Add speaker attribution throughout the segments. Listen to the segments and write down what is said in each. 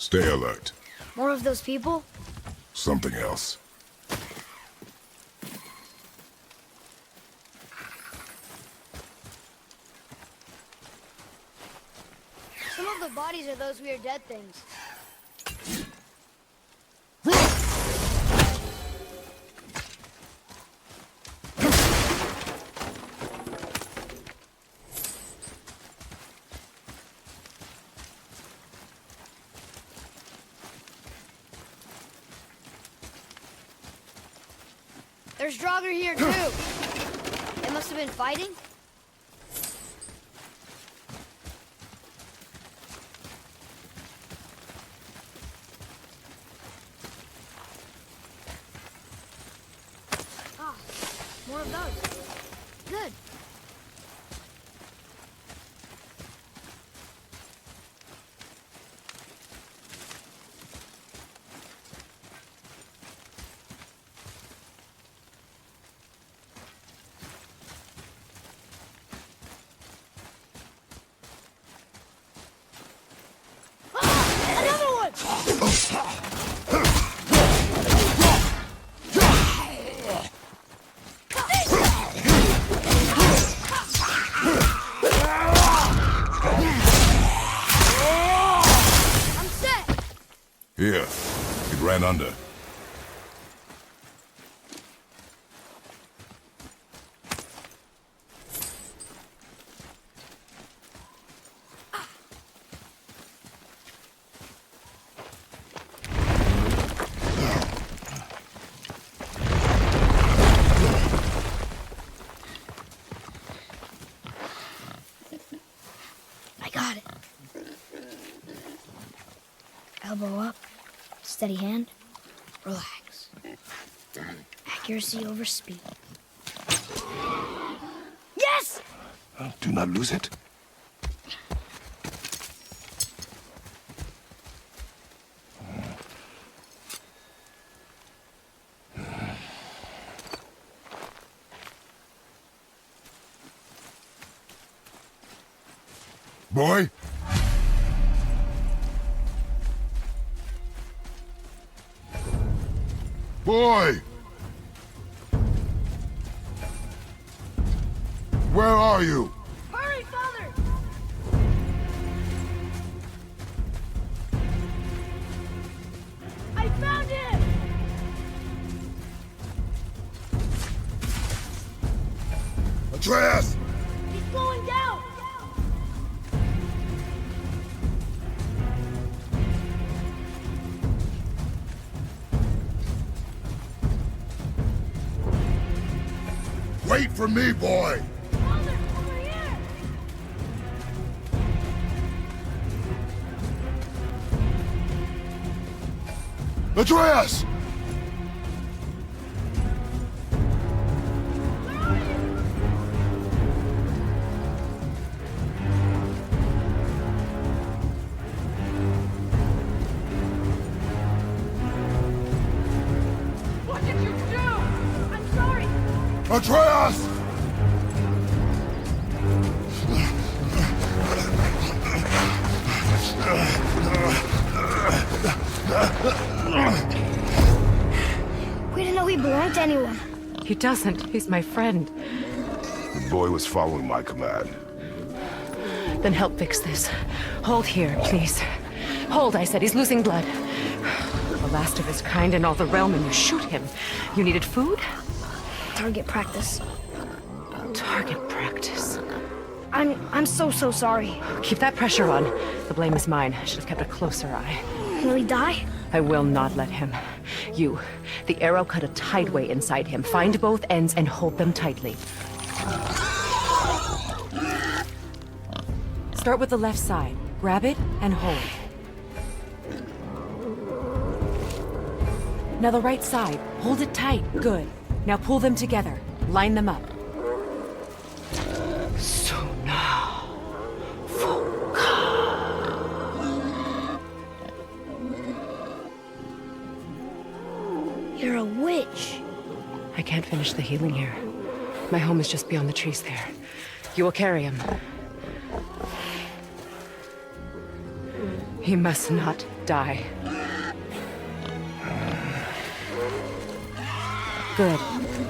Speaker 1: Stay alert.
Speaker 2: More of those people?
Speaker 1: Something else.
Speaker 2: Some of the bodies are those weird dead things. There's Draugr here too. They must have been fighting. Ah, more of those. Good.
Speaker 1: Here. It ran under.
Speaker 2: I got it. Elbow up. Steady hand. Relax. Accuracy over speed. Yes!
Speaker 1: Do not lose it. Boy? Boy! Where are you?
Speaker 2: Hurry, Father! I found him!
Speaker 1: Atreus!
Speaker 2: He's going down!
Speaker 1: Wait for me, boy!
Speaker 2: Father, over here!
Speaker 1: Atreus!
Speaker 2: Where are you? What did you do? I'm sorry!
Speaker 1: Atreus!
Speaker 2: We didn't know he belonged to anyone.
Speaker 3: He doesn't. He's my friend.
Speaker 1: The boy was following my command.
Speaker 3: Then help fix this. Hold here, please. Hold, I said. He's losing blood. The last of his kind in all the realm, and you shoot him. You needed food?
Speaker 2: Target practice.
Speaker 3: Target practice.
Speaker 2: I'm so sorry.
Speaker 3: Keep that pressure on. The blame is mine. I should have kept a closer eye.
Speaker 2: Will he die?
Speaker 3: I will not let him. You, the arrow cut a tideway inside him. Find both ends and hold them tightly. Start with the left side. Grab it and hold. Now the right side. Hold it tight. Good. Now pull them together. Line them up. So now,
Speaker 2: You're a witch.
Speaker 3: I can't finish the healing here. My home is just beyond the trees there. You will carry him. He must not die.
Speaker 4: Good.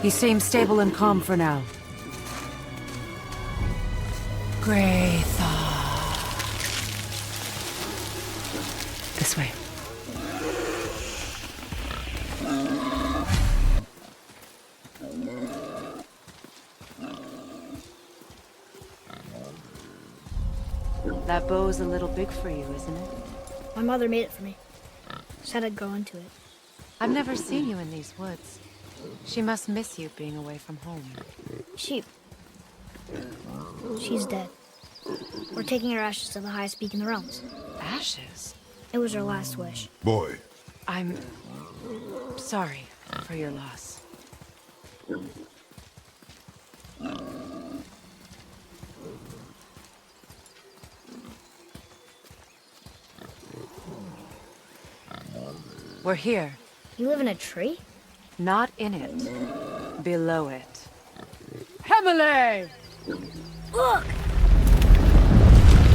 Speaker 4: He seems stable and calm for now. Kratos.
Speaker 3: This way.
Speaker 4: That bow's a little big for you, isn't it?
Speaker 2: My mother made it for me. Said I'd grow into it.
Speaker 4: I've never seen you in these woods. She must miss you being away from home.
Speaker 2: She's dead. We're taking her ashes to the highest peak in the realms.
Speaker 4: Ashes?
Speaker 2: It was her last wish.
Speaker 1: Boy,
Speaker 4: I'm sorry for your loss. We're here.
Speaker 2: You live in a tree?
Speaker 4: Not in it. Below it. Hemele!
Speaker 2: Look!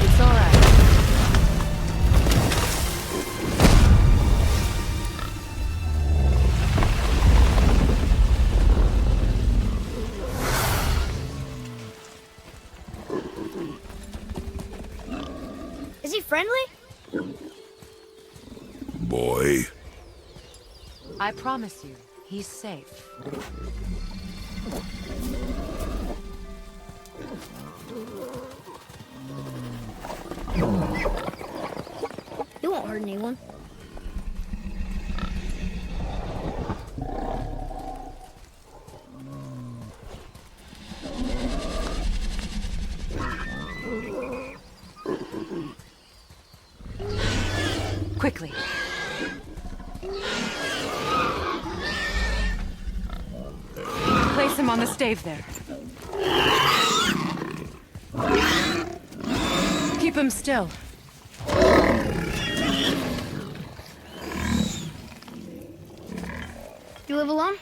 Speaker 4: It's all right.
Speaker 2: Is he friendly?
Speaker 1: boy.
Speaker 4: I promise you, he's safe.
Speaker 2: He won't hurt anyone.
Speaker 4: Quickly. Place him on the stave there. Keep him still.
Speaker 2: You live alone?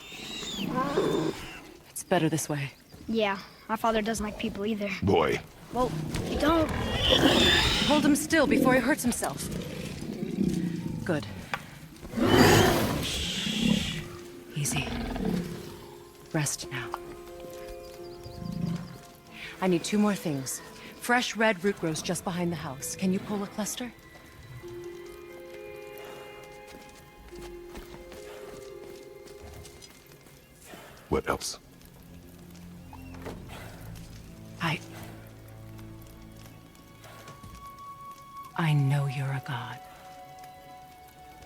Speaker 4: It's better this way.
Speaker 2: Yeah, my father doesn't like people either.
Speaker 1: Boy,
Speaker 2: Well, don't.
Speaker 4: Hold him still before he hurts himself. Good. Easy. Rest now. I need 2 more things. Fresh red root grows just behind the house. Can you pull a cluster?
Speaker 1: what else?
Speaker 4: I know you're a god.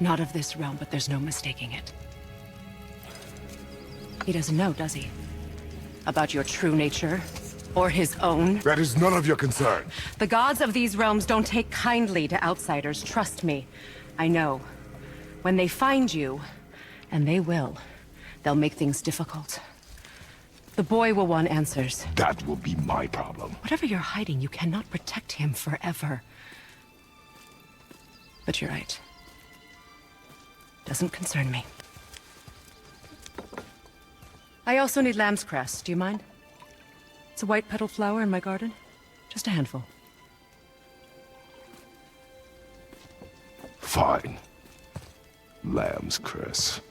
Speaker 4: Not of this realm, but there's no mistaking it. He doesn't know, does he? About your true nature? Or his own?
Speaker 1: That is none of your concern.
Speaker 4: The gods of these realms don't take kindly to outsiders, trust me. I know. When they find you, and they will, they'll make things difficult. The boy will want answers.
Speaker 1: That will be my problem.
Speaker 4: Whatever you're hiding, you cannot protect him forever. But you're right. Doesn't concern me. I also need lamb's cress. Do you mind? It's a white petal flower in my garden. Just a handful.
Speaker 1: Fine. Lamb's cress.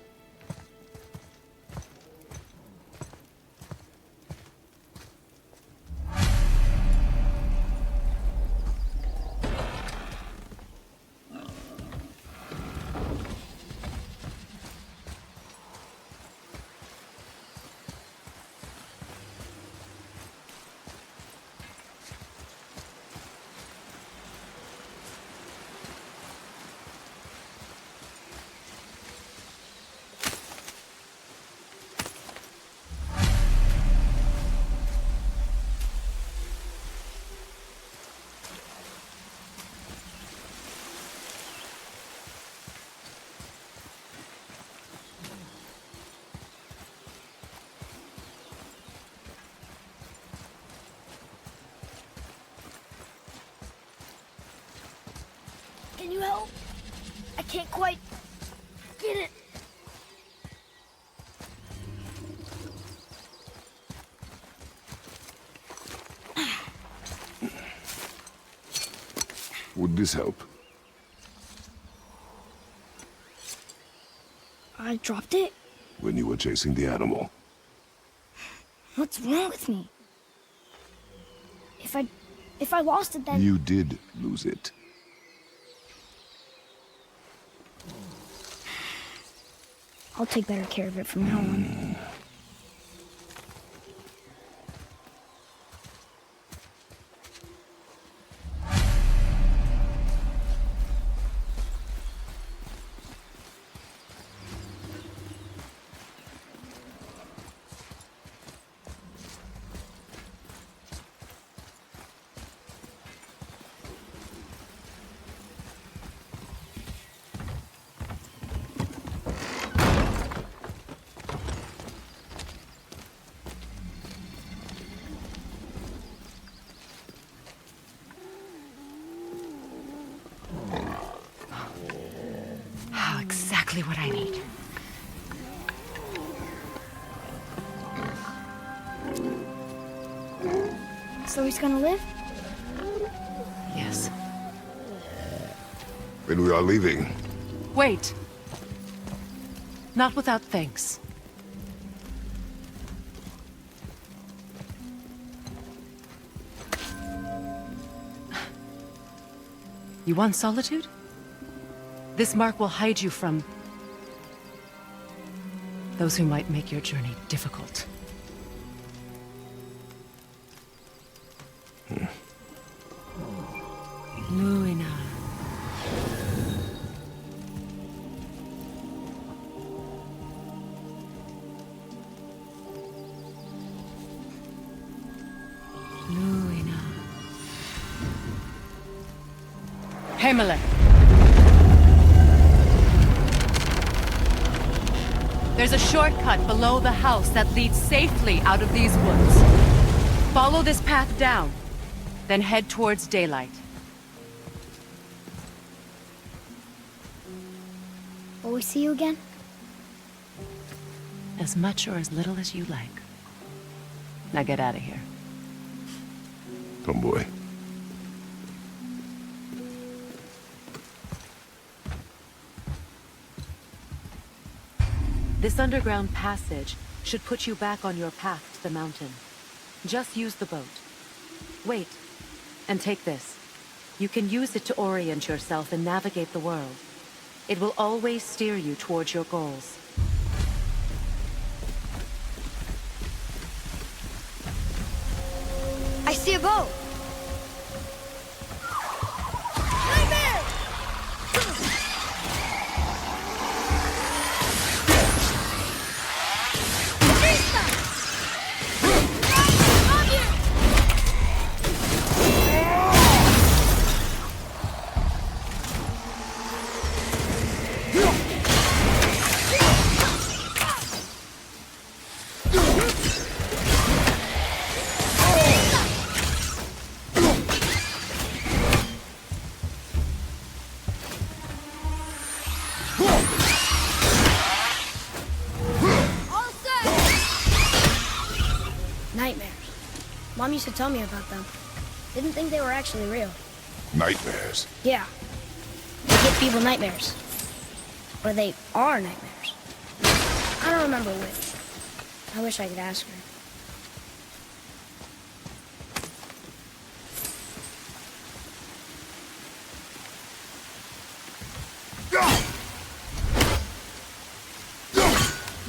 Speaker 2: Can you help? I can't quite get it.
Speaker 1: Would this help?
Speaker 2: I dropped it?
Speaker 1: When you were chasing the animal.
Speaker 2: What's wrong with me? If I lost it, then...
Speaker 1: You did lose it.
Speaker 2: I'll take better care of it from now on.
Speaker 3: Exactly what I need.
Speaker 2: So he's gonna live?
Speaker 3: Yes.
Speaker 1: When we are leaving.
Speaker 4: Wait. Not without thanks. You want solitude? This mark will hide you from those who might make your journey difficult. Luina. Luina. Himalaya. There's a shortcut below the house that leads safely out of these woods. Follow this path down, then head towards daylight.
Speaker 2: Will we see you again?
Speaker 4: As much or as little as you like. Now get out of here.
Speaker 1: Come, boy.
Speaker 4: This underground passage should put you back on your path to the mountain. Just use the boat. Wait, and take this. You can use it to orient yourself and navigate the world. It will always steer you towards your goals.
Speaker 2: I see a boat! Nightmare! Nightmares. Mom used to tell me about them. Didn't think they were actually real.
Speaker 1: Nightmares.
Speaker 2: Yeah. They give people nightmares. Or they are nightmares. I don't remember which. I wish I could ask her.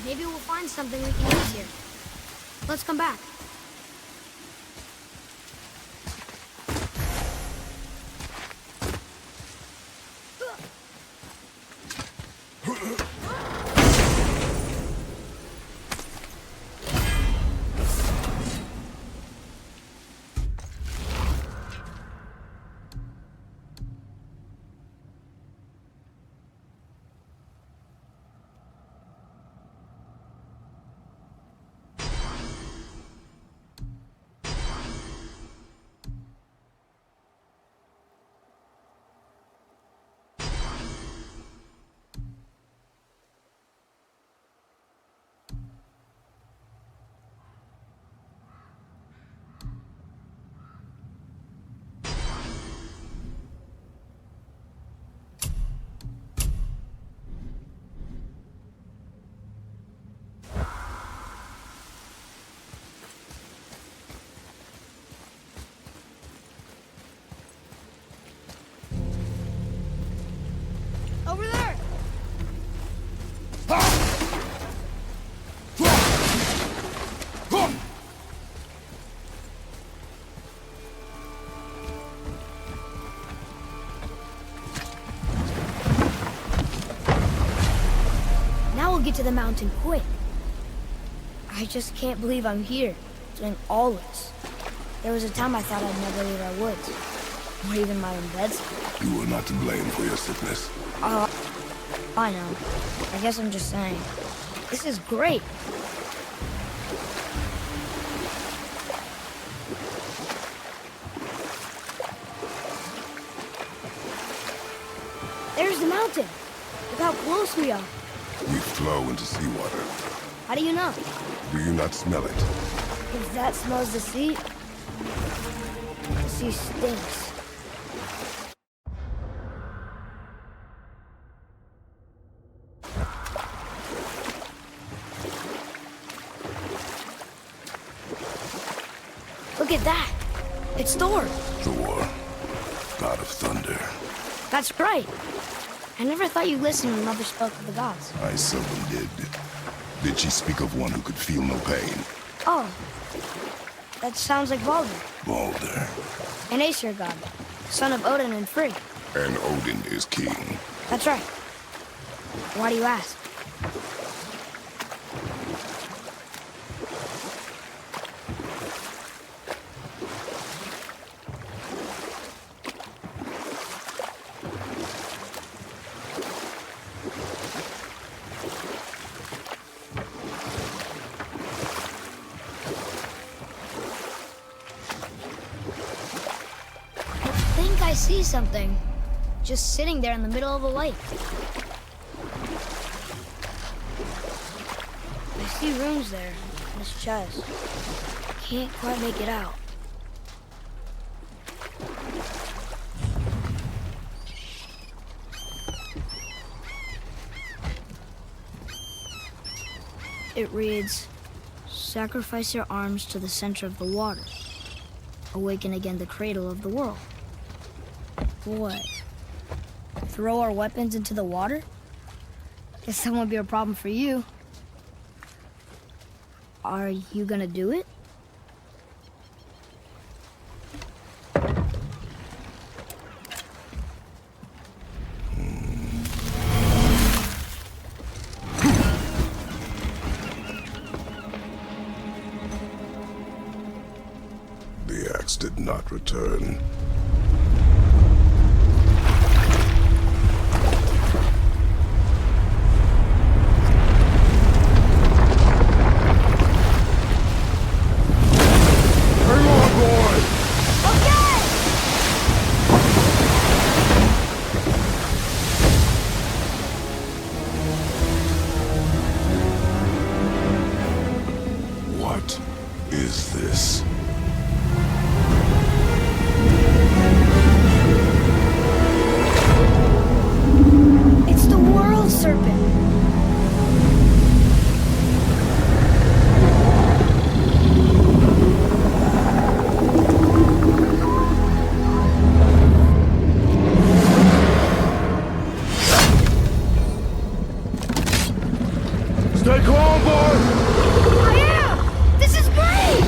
Speaker 2: Maybe we'll find something we can use here. Let's come back. Over there! Now we'll get to the mountain quick. I just can't believe I'm here, doing all this. There was a time I thought I'd never leave our woods, or even my own bedside.
Speaker 1: You were not to blame for your sickness.
Speaker 2: I know. I guess I'm just saying. This is great. There's the mountain. Look how close we are.
Speaker 1: We flow into seawater.
Speaker 2: How do you know?
Speaker 1: Do you not smell it?
Speaker 2: If that smells the sea stinks. Look at that. It's Thor.
Speaker 1: Thor, god of thunder.
Speaker 2: That's right. I never thought you listened when Mother spoke of the gods.
Speaker 1: I seldom did. Did she speak of one who could feel no pain?
Speaker 2: Oh, that sounds like Baldur,
Speaker 1: Baldur.
Speaker 2: an Aesir god, son of Odin and Frigg.
Speaker 1: And Odin is king.
Speaker 2: That's right. Why do you ask? I see something. Just sitting there in the middle of a lake. I see runes there in this chest. Can't quite make it out. It reads, "Sacrifice your arms to the center of the water. Awaken again the cradle of the world." What? Throw our weapons into the water? Guess that won't be a problem for you. Are you gonna do it?
Speaker 1: The axe did not return. What is this?
Speaker 2: It's the world serpent.
Speaker 1: Stay calm, boy!
Speaker 2: I am! This is great!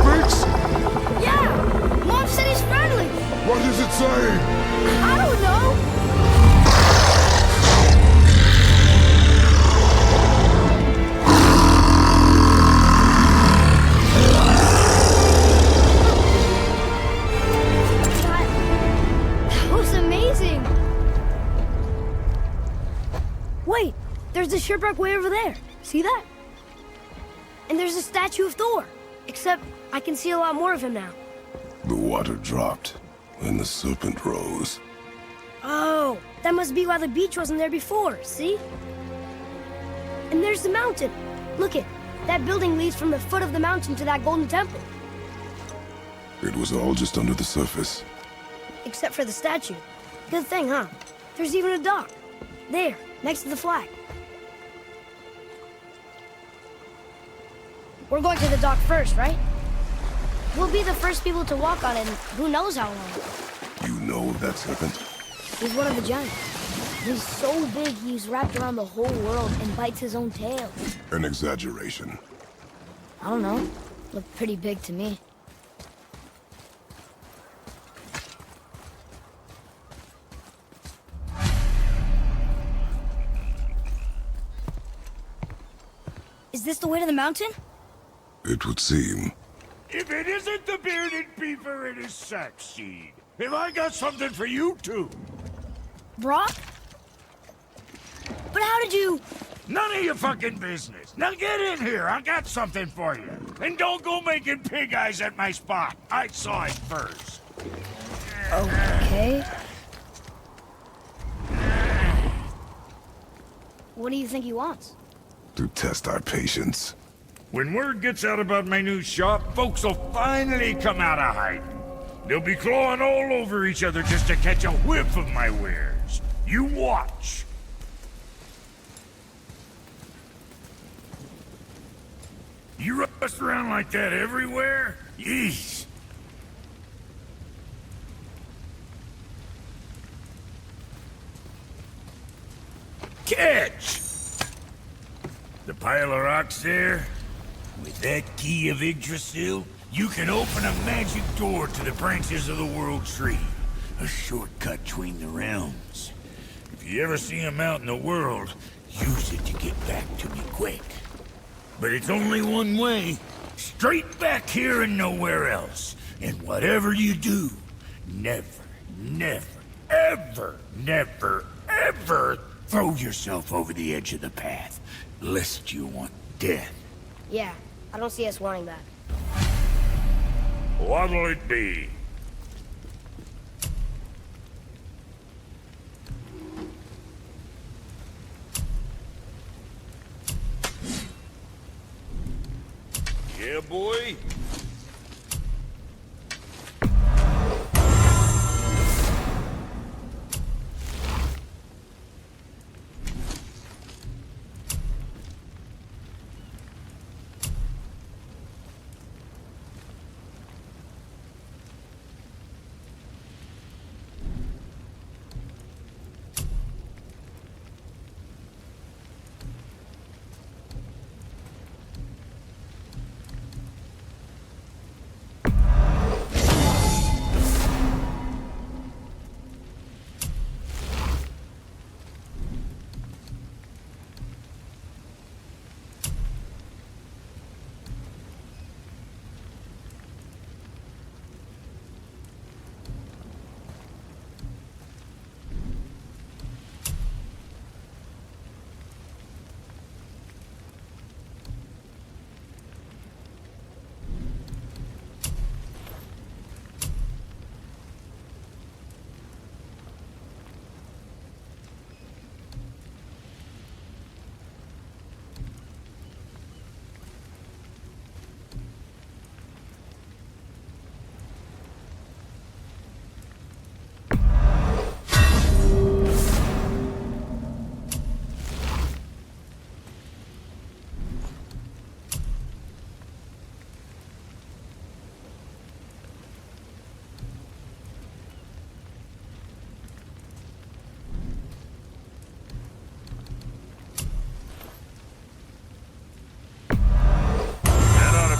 Speaker 1: Speaks?
Speaker 2: Yeah! Mom said he's friendly!
Speaker 1: What does it say?
Speaker 2: I don't know! That was amazing! Wait! There's a shipwreck way over there. See that? And there's a statue of Thor. Except I can see a lot more of him now.
Speaker 1: The water dropped, and the serpent rose.
Speaker 2: Oh, that must be why the beach wasn't there before, see? And there's the mountain. Look it, that building leads from the foot of the mountain to that golden temple.
Speaker 1: It was all just under the surface.
Speaker 2: Except for the statue. Good thing, huh? There's even a dock. There, next to the flag. We're going to the dock first, right? We'll be the first people to walk on it in who knows how long.
Speaker 1: You know of that serpent?
Speaker 2: He's one of the giants. He's so big he's wrapped around the whole world and bites his own tail.
Speaker 1: An exaggeration.
Speaker 2: I don't know. Looked pretty big to me. Is this the way to the mountain?
Speaker 1: It would seem.
Speaker 5: If it isn't the bearded beaver, it is Sackseed. Have I got something for you too?
Speaker 2: Brock? But how did you...
Speaker 5: None of your fucking business. Now get in here. I got something for you. And don't go making pig eyes at my spot. I saw it first.
Speaker 2: Okay. What do you think he wants?
Speaker 1: To test our patience.
Speaker 5: When word gets out about my new shop, folks will finally come out of hiding. They'll be clawing all over each other just to catch a whiff of my wares. You watch. You rust around like that everywhere? Yeesh. Catch! The pile of rocks there? With that key of Yggdrasil, you can open a magic door to the branches of the World Tree. A shortcut between the realms. If you ever see him out in the world, use it to get back to me quick. But it's only one way. Straight back here and nowhere else. And whatever you do, never, never, ever, never, ever throw yourself over the edge of the path, lest you want death.
Speaker 2: Yeah, I don't see us wanting that.
Speaker 5: What'll it be? Yeah, boy?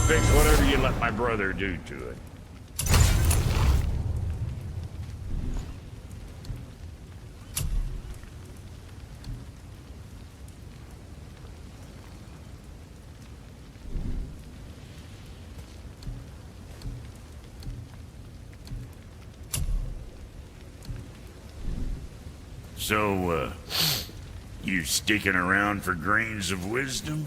Speaker 5: Fix whatever you let my brother do to it. So, you sticking around for grains of wisdom?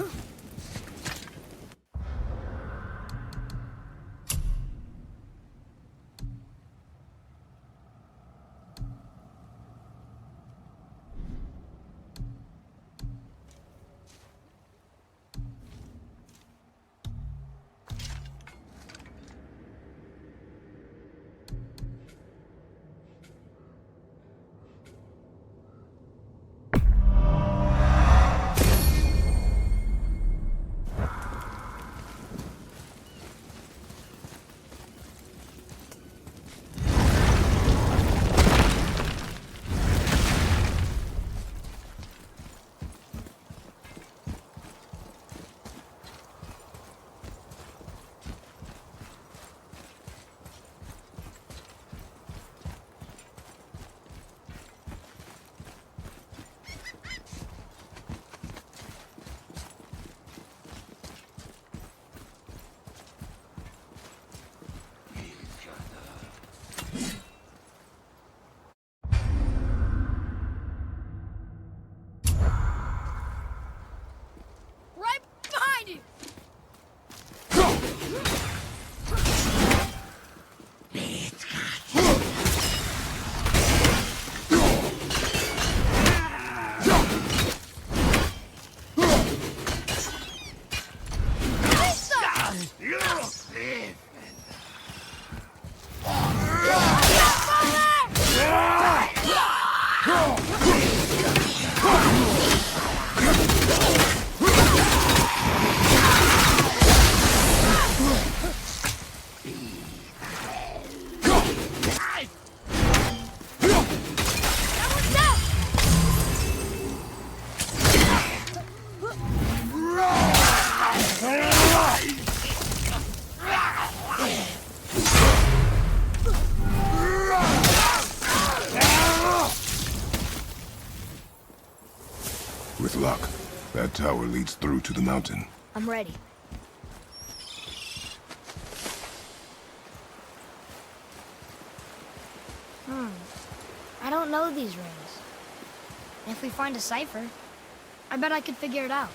Speaker 1: With luck, that tower leads through to the mountain.
Speaker 2: I'm ready. I don't know these rings. And if we find a cipher, I bet I could figure it out.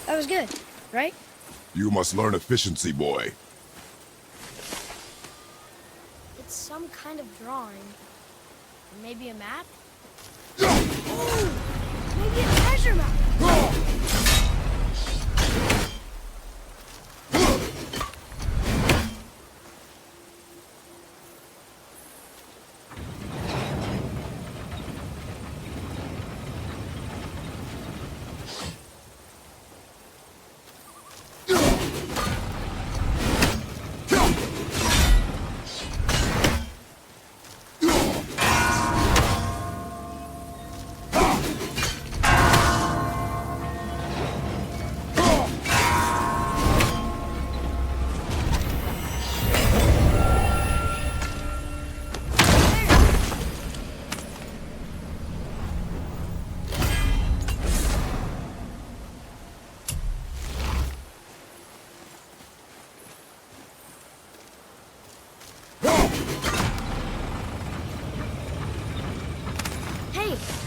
Speaker 2: That was good, right?
Speaker 1: You must learn efficiency, boy.
Speaker 2: It's some kind of drawing. Or maybe a map? Ooh, maybe a treasure map!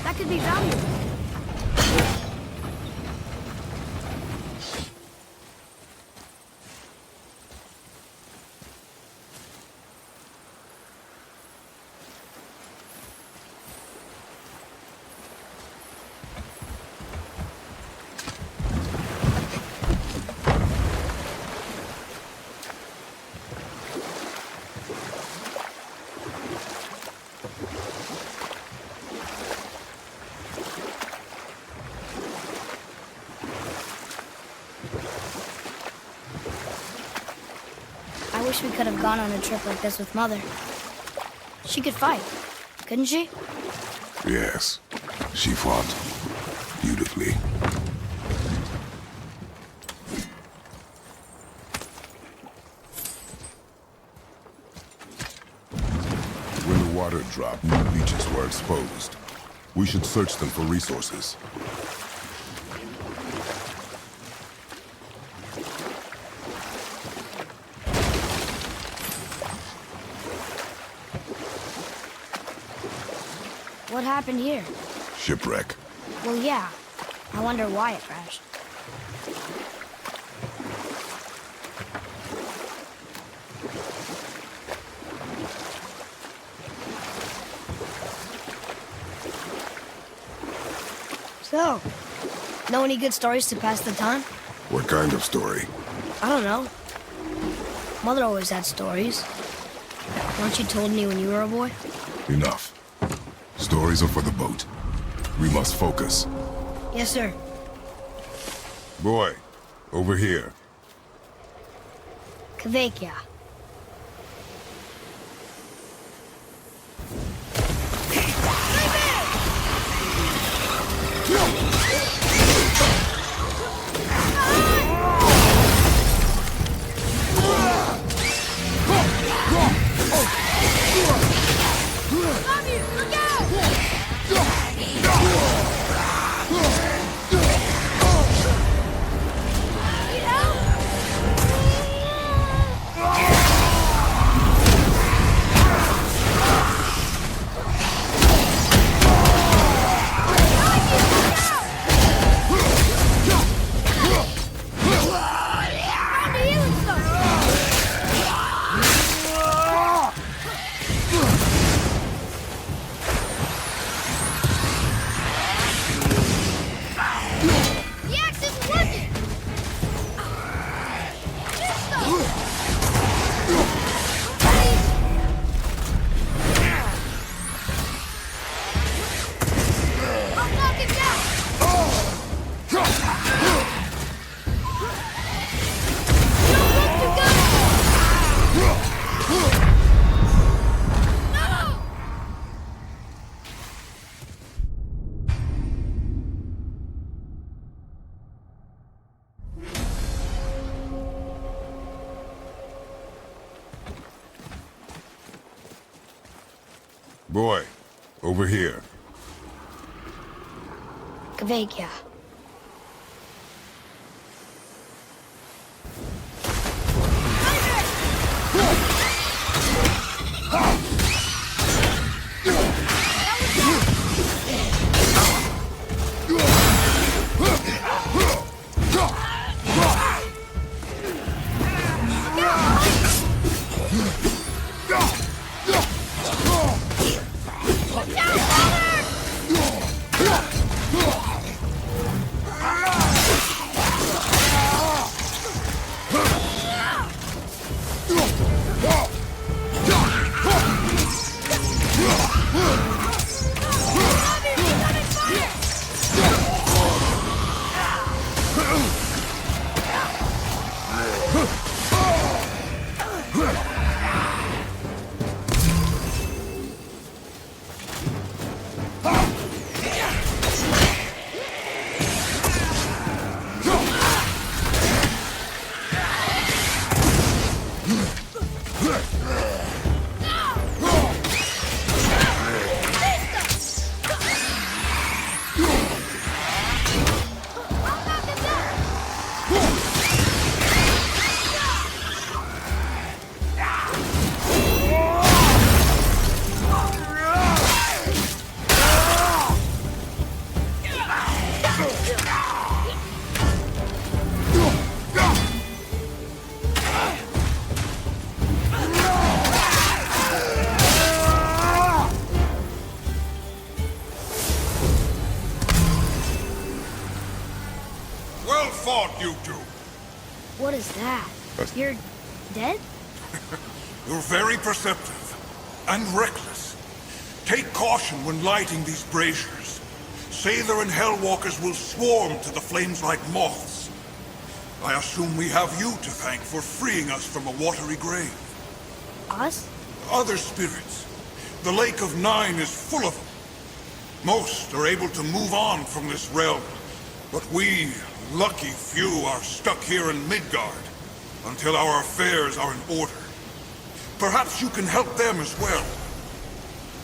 Speaker 2: That could be valuable. I wish we could have gone on a trip like this with Mother. She could fight, couldn't she?
Speaker 1: Yes, she fought beautifully. When the water dropped, new beaches were exposed. We should search them for resources.
Speaker 2: What happened here?
Speaker 1: Shipwreck.
Speaker 2: Well, yeah. I wonder why it crashed. So, know any good stories to pass the time?
Speaker 1: What kind of story?
Speaker 2: I don't know. Mother always had stories. Weren't you told me when you were a boy?
Speaker 1: Enough. Stories are for the boat. We must focus.
Speaker 2: Yes, sir.
Speaker 1: Boy, over here.
Speaker 2: Kvekia.
Speaker 1: Boy, over here.
Speaker 2: Kvekia.
Speaker 6: You two.
Speaker 2: What is that? You're dead?
Speaker 6: You're very perceptive and reckless. Take caution when lighting these braziers. Sather and Hellwalkers will swarm to the flames like moths. I assume we have you to thank for freeing us from a watery grave.
Speaker 2: Us?
Speaker 6: Other spirits. The Lake of Nine is full of them. Most are able to move on from this realm, but we, lucky few, are stuck here in Midgard until our affairs are in order. Perhaps you can help them as well.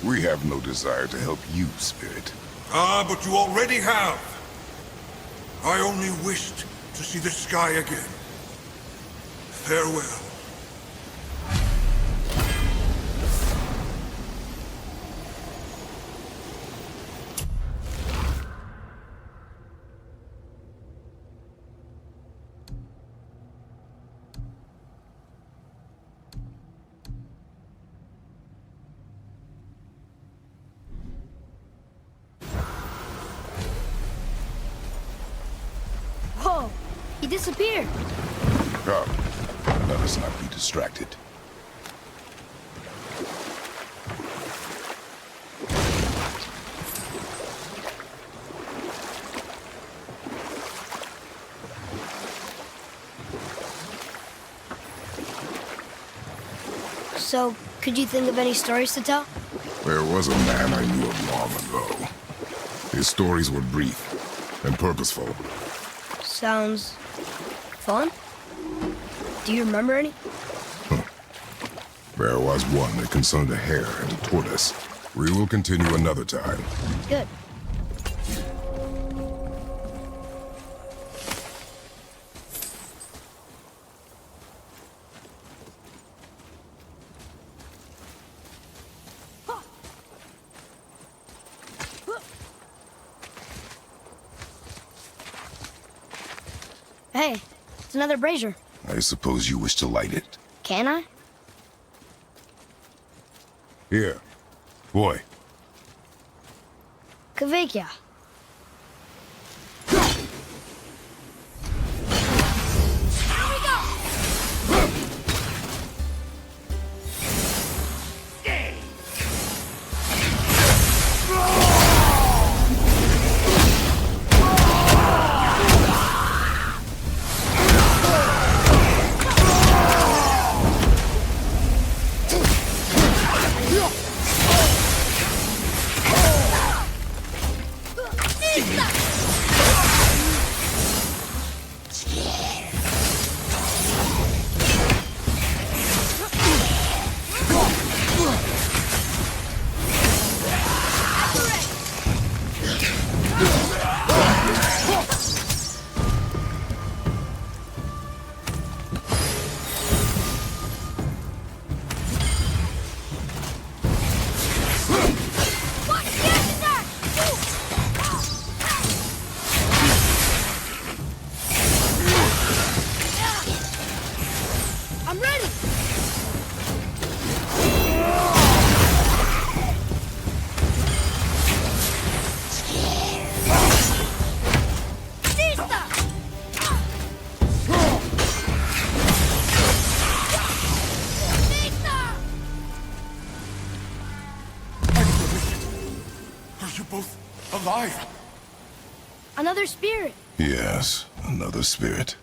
Speaker 1: We have no desire to help you, Spirit.
Speaker 6: Ah, but you already have. I only wished to see the sky again. Farewell.
Speaker 2: Whoa! He disappeared!
Speaker 1: Come, let us not be distracted.
Speaker 2: So, could you think of any stories to tell?
Speaker 1: There was a man I knew of long ago. His stories were brief and purposeful.
Speaker 2: Sounds fun. Do you remember any?
Speaker 1: There was one that concerned a hare and a tortoise. We will continue another time.
Speaker 2: Good. Hey, it's another brazier.
Speaker 1: I suppose you wish to light it.
Speaker 2: Can I?
Speaker 1: Here. Boy.
Speaker 2: Kvekia. spirit.
Speaker 1: Yes, another spirit.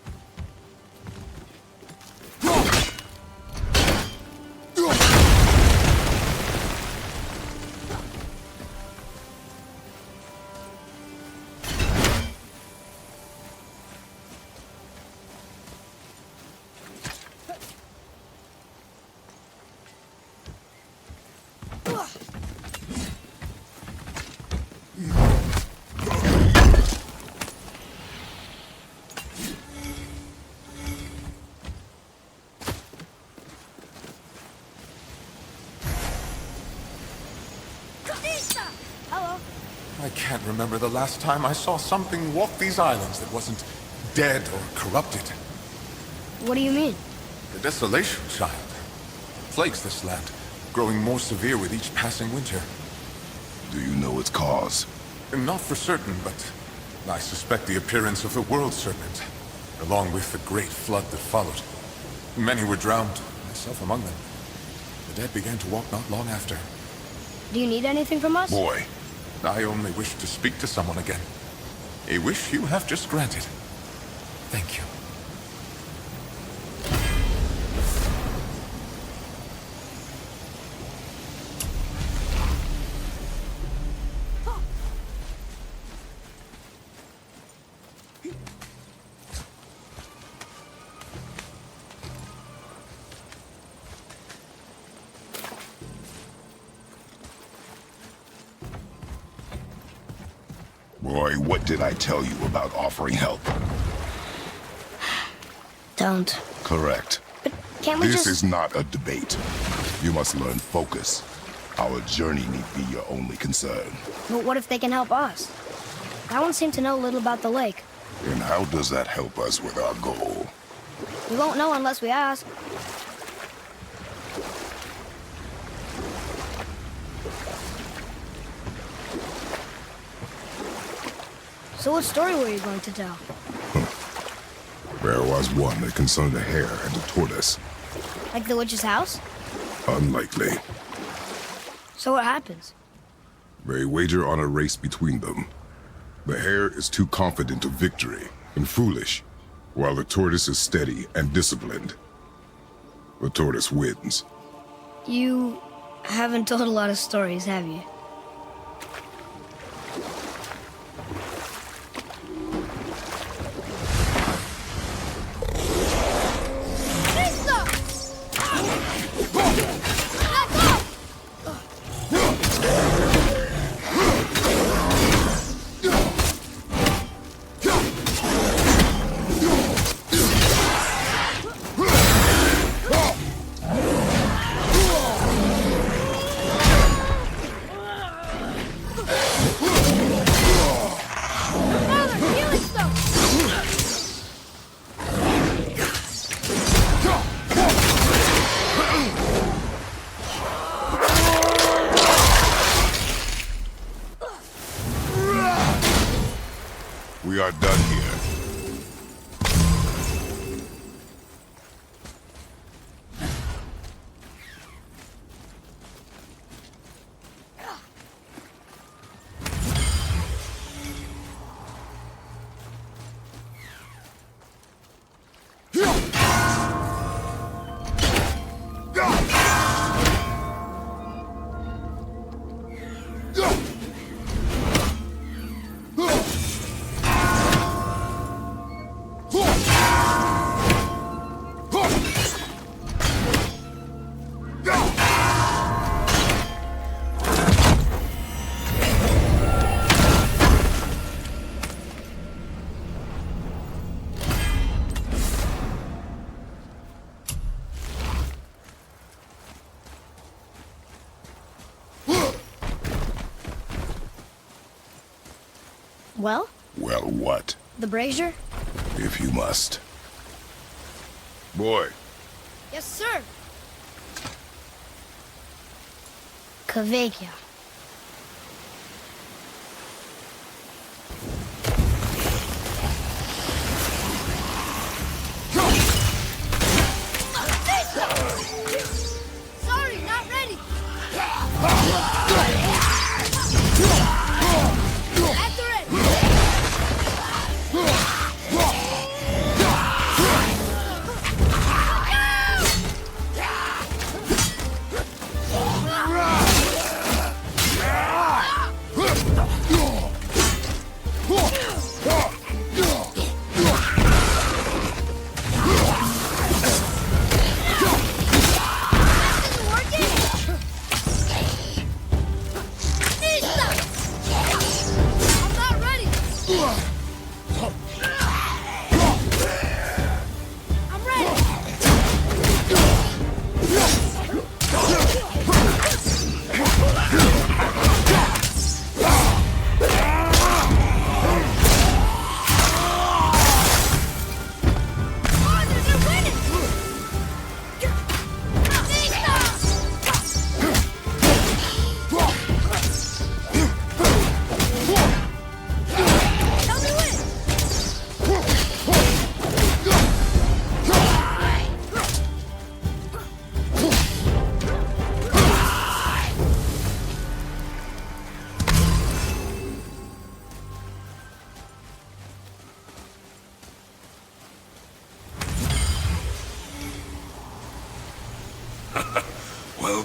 Speaker 2: Hello.
Speaker 7: I can't remember the last time I saw something walk these islands that wasn't dead or corrupted.
Speaker 2: What do you mean?
Speaker 7: The desolation, child. Plagues this land, growing more severe with each passing winter.
Speaker 1: Do you know its cause?
Speaker 7: Not for certain, but I suspect the appearance of the World Serpent, along with the great flood that followed. Many were drowned, myself among them. The dead began to walk not long after.
Speaker 2: Do you need anything from us?
Speaker 1: Boy,
Speaker 7: I only wish to speak to someone again. A wish you have just granted. Thank you.
Speaker 1: Boy, what did I tell you about offering help?
Speaker 2: Don't.
Speaker 1: Correct.
Speaker 2: But can't we
Speaker 1: This
Speaker 2: just...
Speaker 1: is not a debate. You must learn focus. Our journey need be your only concern.
Speaker 2: But what if they can help us? That one seemed to know a little about the lake.
Speaker 1: And how does that help us with our goal?
Speaker 2: We won't know unless we ask. So what story were you going to tell?
Speaker 1: There was one that concerned a hare and a tortoise.
Speaker 2: Like the witch's house?
Speaker 1: Unlikely.
Speaker 2: So what happens?
Speaker 1: They wager on a race between them. The hare is too confident of victory and foolish, while the tortoise is steady and disciplined. The tortoise wins.
Speaker 2: You haven't told a lot of stories, have you?
Speaker 1: We are done here.
Speaker 2: Well?
Speaker 1: Well, what?
Speaker 2: The brazier?
Speaker 1: If you must. Boy,
Speaker 2: Yes, sir. Kvekia. Sorry, not ready. After it.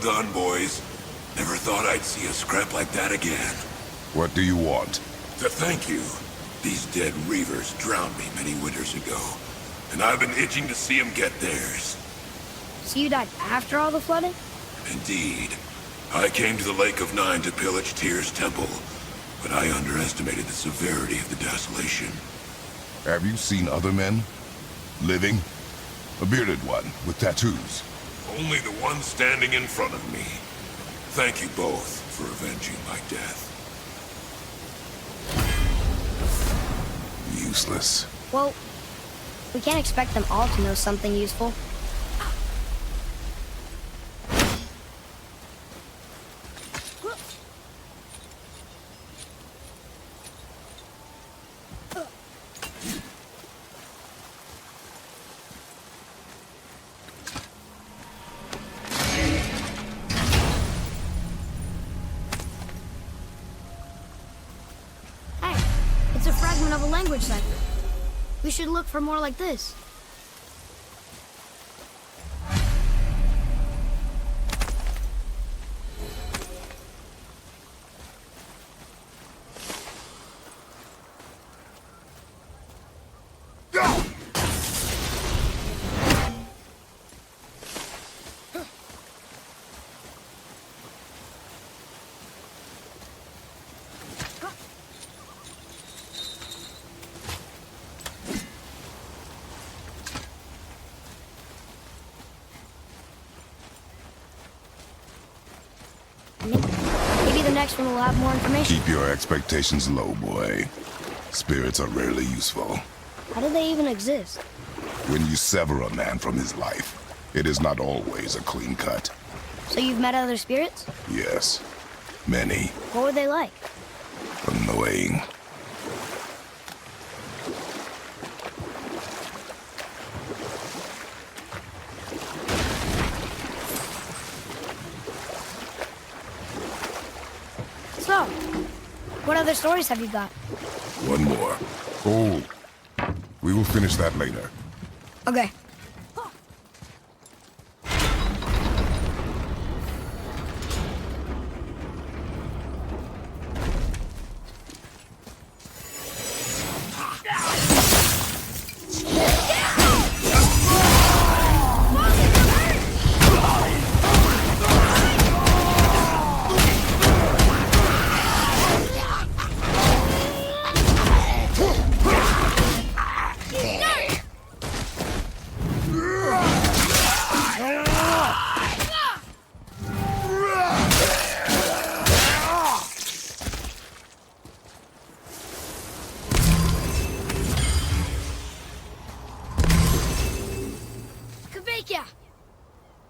Speaker 5: done, boys. Never thought I'd see a scrap like that again.
Speaker 1: What do you want?
Speaker 5: To thank you. These dead reavers drowned me many winters ago, and I've been itching to see them get theirs.
Speaker 2: So you died after all the flooding?
Speaker 5: Indeed. I came to the Lake of Nine to pillage Tyr's temple, but I underestimated the severity of the desolation.
Speaker 1: Have you seen other men? Living? A bearded one with tattoos.
Speaker 5: Only the one standing in front of me. Thank you both for avenging my death.
Speaker 1: Useless.
Speaker 2: Well, we can't expect them all to know something useful. It's a fragment of a language cipher. We should look for more like this. Maybe the next one will have more information.
Speaker 1: Keep your expectations low, boy. Spirits are rarely useful.
Speaker 2: How do they even exist?
Speaker 1: When you sever a man from his life, it is not always a clean cut.
Speaker 2: So you've met other spirits?
Speaker 1: Yes, many.
Speaker 2: What were they like?
Speaker 1: Annoying.
Speaker 2: So, what other stories have you got?
Speaker 1: One more. Oh, we will finish that later.
Speaker 2: Okay.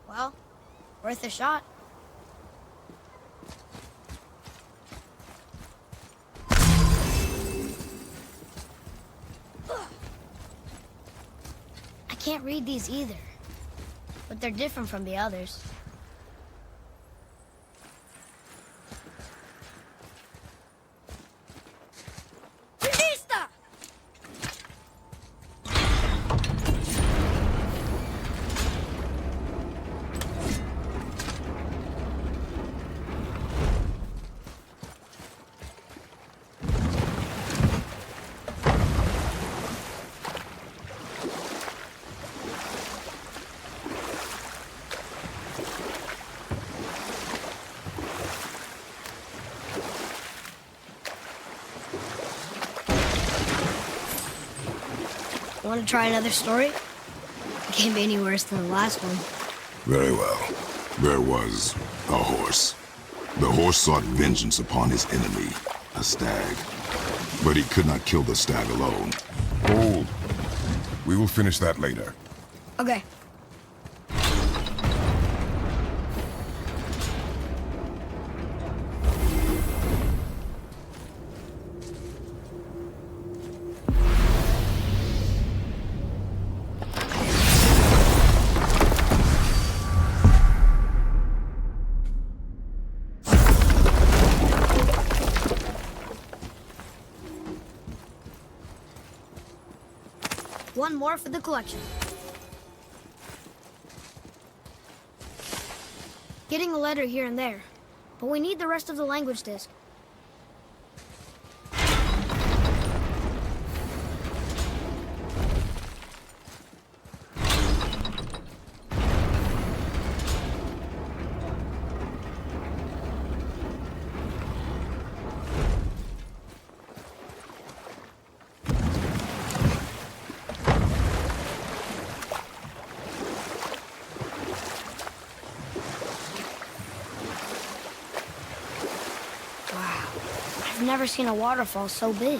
Speaker 2: Well, worth a shot. I can't read these either, but they're different from the others. Want to try another story? It can't be any worse than the last one.
Speaker 1: Very well. There was a horse. The horse sought vengeance upon his enemy, a stag. But he could not kill the stag alone. Hold. We will finish that later.
Speaker 2: Okay. One more for the collection. Getting a letter here and there. But we need the rest of the language disk. I've never seen a waterfall so big.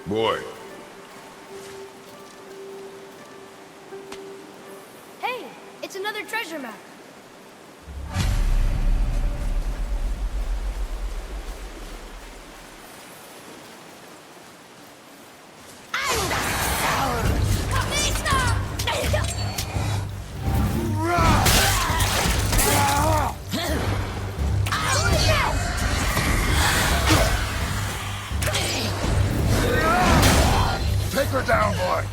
Speaker 1: Boy,
Speaker 2: Hey, it's another treasure map.
Speaker 1: take her down, boy.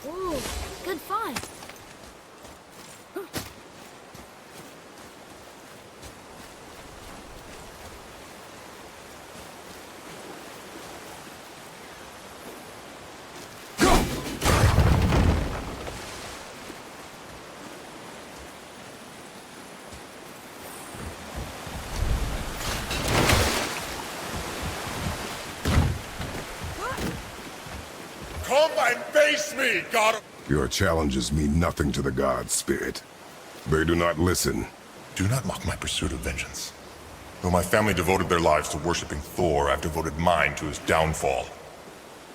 Speaker 2: Ooh, good find.
Speaker 7: Come and face me, God!
Speaker 1: Your challenges mean nothing to the gods, Spirit. They do not listen.
Speaker 7: Do not mock my pursuit of vengeance. Though my family devoted their lives to worshipping Thor, I've devoted mine to his downfall.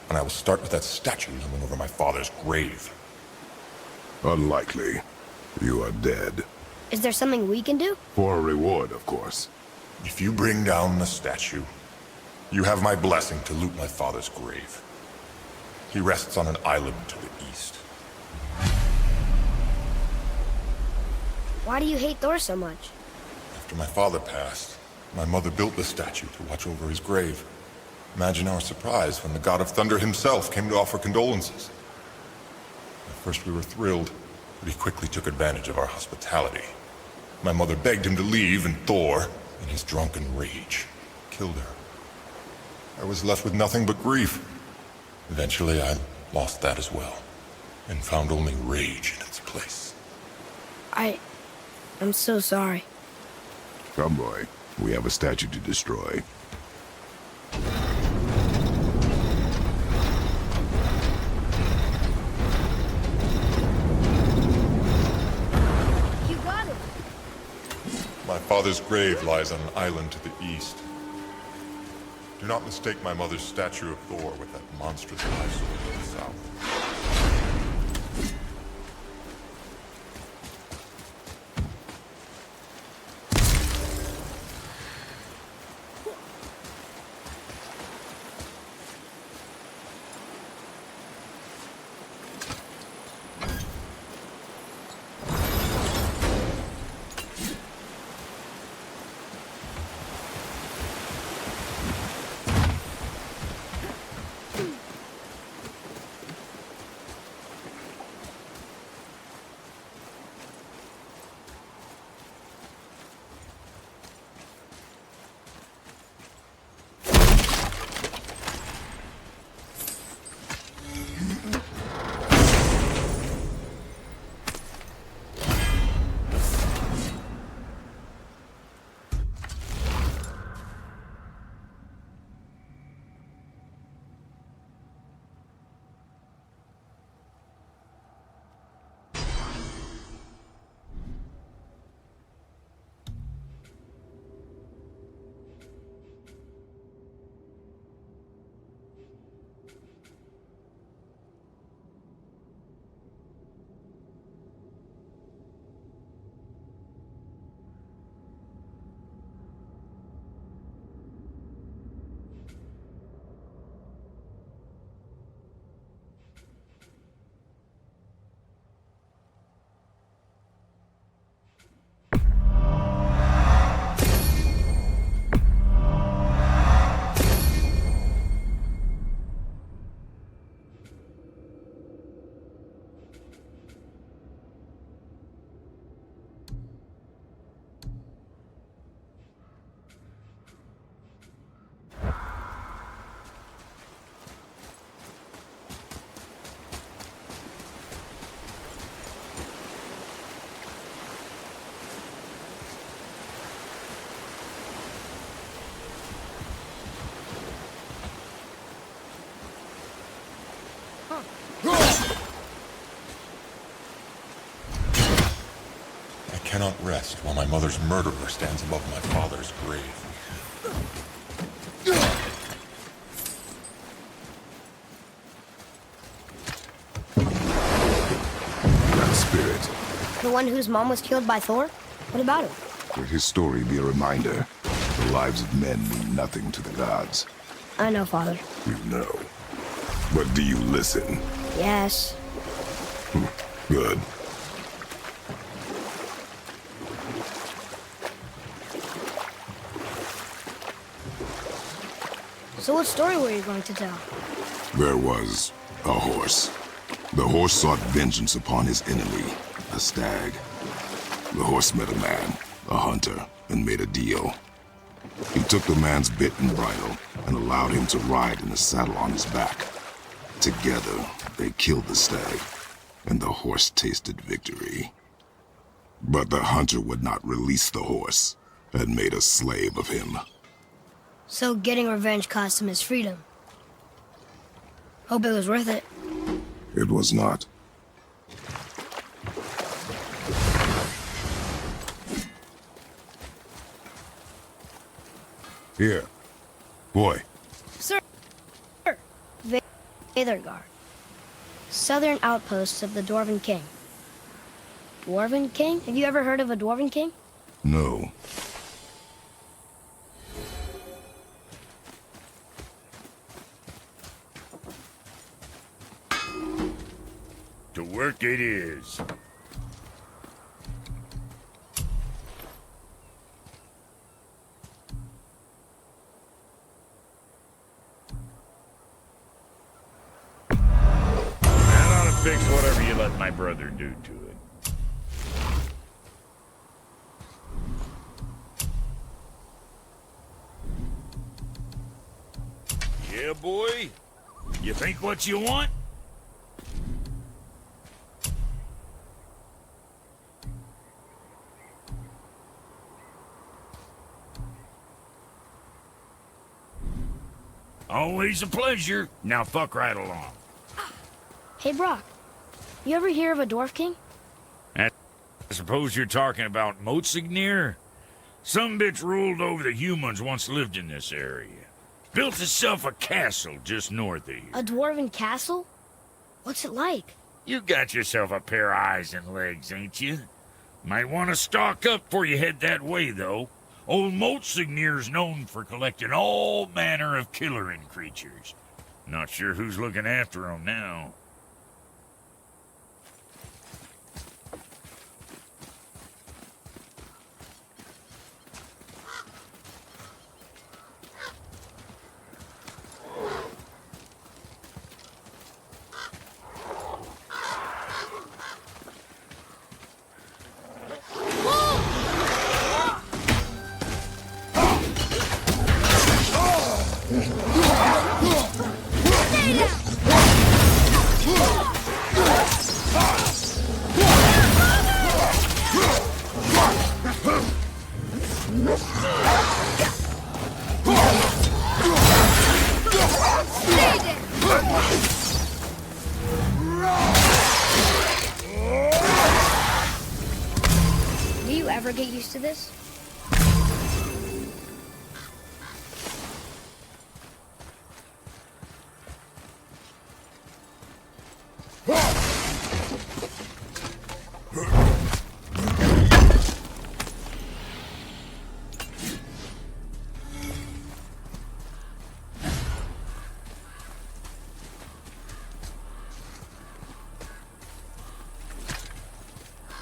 Speaker 7: And I will start with that statue looming over my father's grave.
Speaker 1: Unlikely. You are dead.
Speaker 2: Is there something we can do?
Speaker 1: For a reward, of course.
Speaker 7: If you bring down the statue, you have my blessing to loot my father's grave. He rests on an island to the east.
Speaker 2: Why do you hate Thor so much?
Speaker 7: After my father passed, my mother built the statue to watch over his grave. Imagine our surprise when the god of thunder himself came to offer condolences. At first we were thrilled, but he quickly took advantage of our hospitality. My mother begged him to leave, and Thor, in his drunken rage, killed her. I was left with nothing but grief. Eventually, I lost that as well, and found only rage in its place.
Speaker 2: I'm so sorry.
Speaker 1: Come, boy. We have a statue to destroy.
Speaker 2: You got it.
Speaker 7: My father's grave lies on an island to the east. Do not mistake my mother's statue of Thor with that monstrous eyesore to the south. cannot rest while my mother's murderer stands above my father's grave.
Speaker 1: That spirit,
Speaker 2: The one whose mom was killed by Thor? What about him?
Speaker 1: let his story be a reminder. The lives of men mean nothing to the gods.
Speaker 2: I know, Father.
Speaker 1: You know. But do you listen?
Speaker 2: Yes.
Speaker 1: Good.
Speaker 2: So what story were you going to tell?
Speaker 1: There was a horse. The horse sought vengeance upon his enemy, a stag. The horse met a man, a hunter, and made a deal. He took the man's bit and bridle and allowed him to ride in a saddle on his back. Together, they killed the stag, and the horse tasted victory. But the hunter would not release the horse and made a slave of him.
Speaker 2: So getting revenge cost him his freedom. Hope it was worth it.
Speaker 1: It was not. Here. Boy.
Speaker 2: Sir! Veathergard. Southern outposts of the Dwarven King. Dwarven King? Have you ever heard of a Dwarven King?
Speaker 1: No.
Speaker 5: To work it is. That ought to fix whatever you let my brother do to it. Yeah, boy? You think what you want? Always a pleasure. Now fuck right along.
Speaker 2: Hey, Brock. You ever hear of a Dwarf King?
Speaker 5: I suppose you're talking about Motsignir? Some bitch ruled over the humans once lived in this area. Built himself a castle just north of here.
Speaker 2: A Dwarven castle? What's it like?
Speaker 5: You got yourself a pair of eyes and legs, ain't you? Might want to stock up before you head that way, though. Old Motsignir's known for collecting all manner of killerin creatures. Not sure who's looking after 'em now.
Speaker 2: Do you ever get used to this?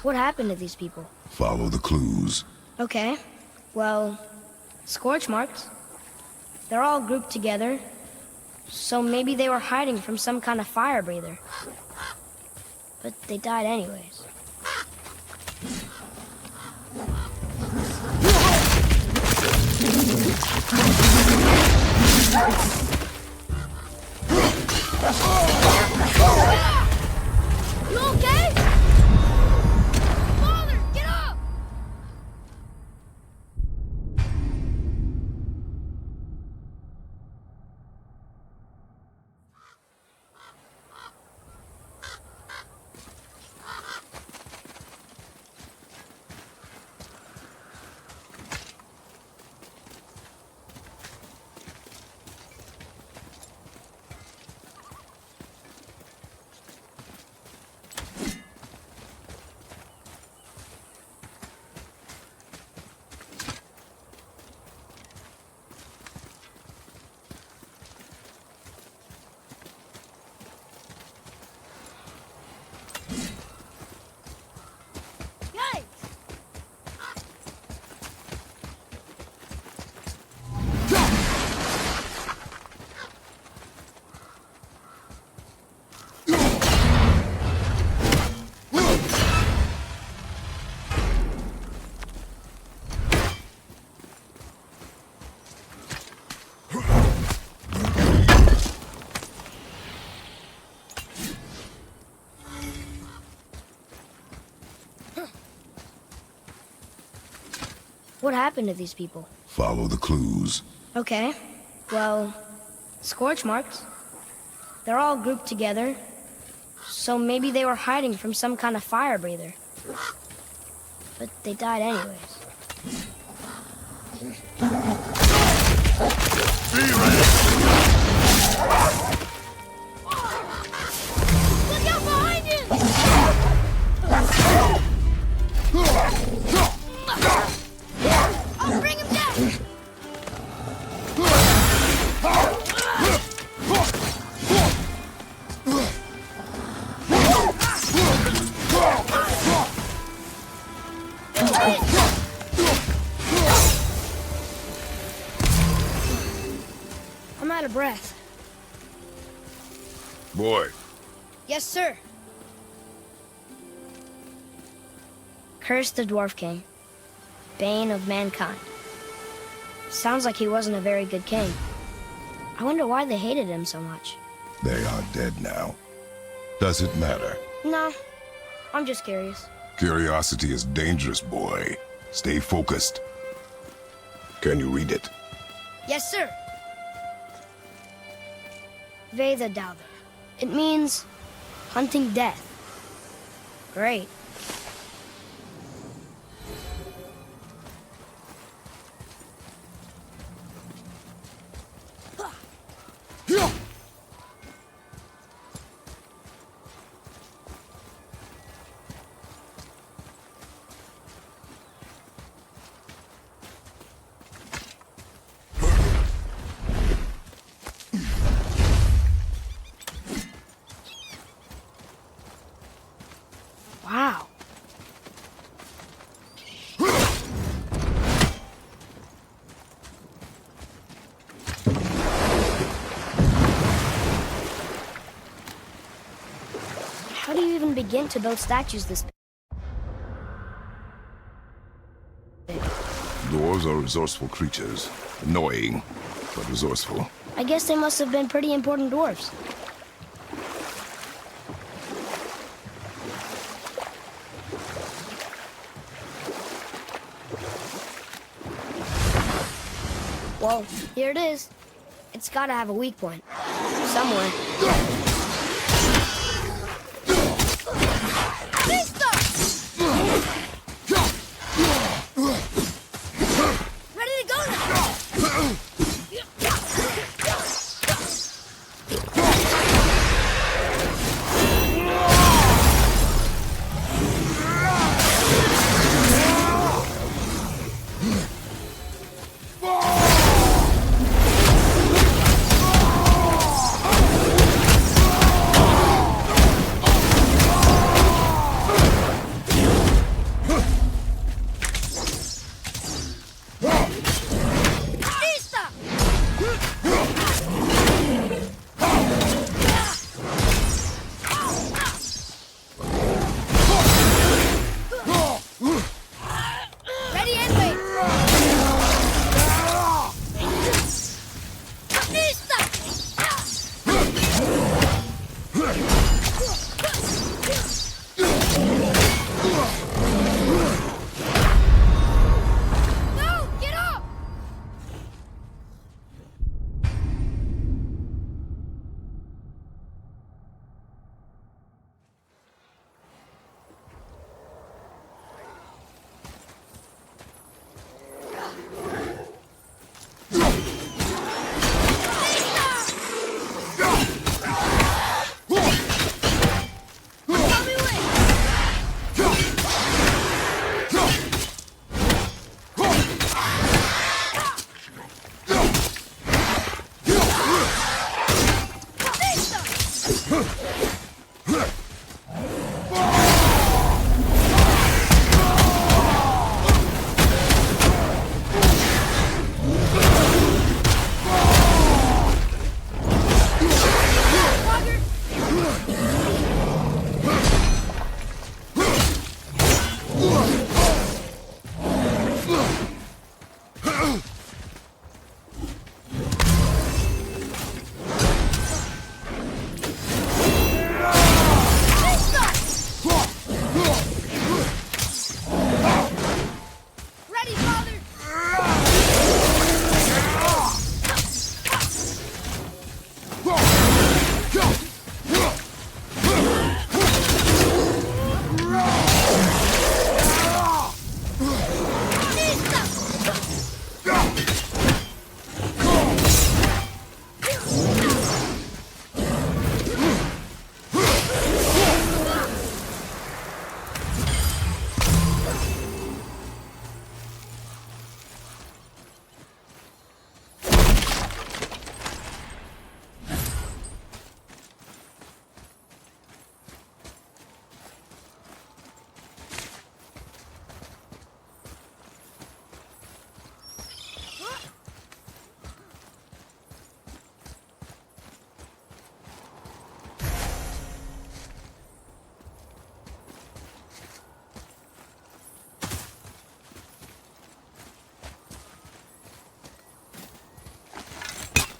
Speaker 2: What happened to these people?
Speaker 1: Follow the clues.
Speaker 2: Okay. Well, scorch marks. They're all grouped together. So maybe they were hiding from some kind of fire breather. But they died anyways. You okay? Father, get up! What happened to these people?
Speaker 1: Follow the clues.
Speaker 2: Okay. Well, scorch marks. They're all grouped together. So maybe they were hiding from some kind of fire breather. But they died anyways. Look out behind you! I'll bring him down! I'm out of breath.
Speaker 1: Boy,
Speaker 2: Yes, sir. Curse the Dwarf King, bane of mankind. Sounds like he wasn't a very good king. I wonder why they hated him so much.
Speaker 1: they are dead now. Does it matter?
Speaker 2: No, I'm just curious.
Speaker 1: Curiosity is dangerous, boy. Stay focused. Can you read it?
Speaker 2: Yes, sir. Veda Dauber. It means hunting death. Great. Wow. How do you even begin to build statues this big?
Speaker 1: Dwarves are resourceful creatures. Annoying, but resourceful.
Speaker 2: I guess they must have been pretty important dwarves. Well, here it is. It's gotta have a weak point. Somewhere. Ready to go now!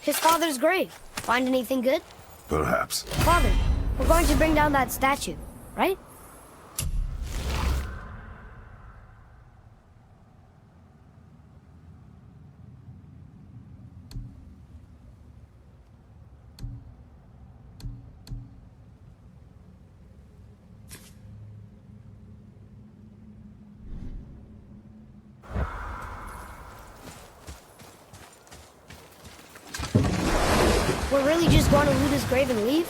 Speaker 2: His father's grave. Find anything good?
Speaker 1: Perhaps.
Speaker 2: Father, we're going to bring down that statue, right? We're really just going to loot his grave and leave?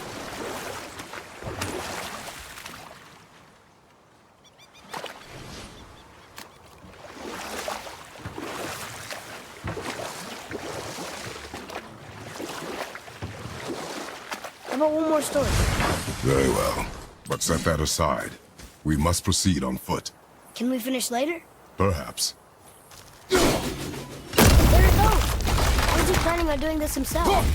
Speaker 2: How about one more story?
Speaker 1: Very well. But set that aside. We must proceed on foot.
Speaker 2: Can we finish later?
Speaker 1: Perhaps.
Speaker 2: There it goes! How's he planning on doing this himself?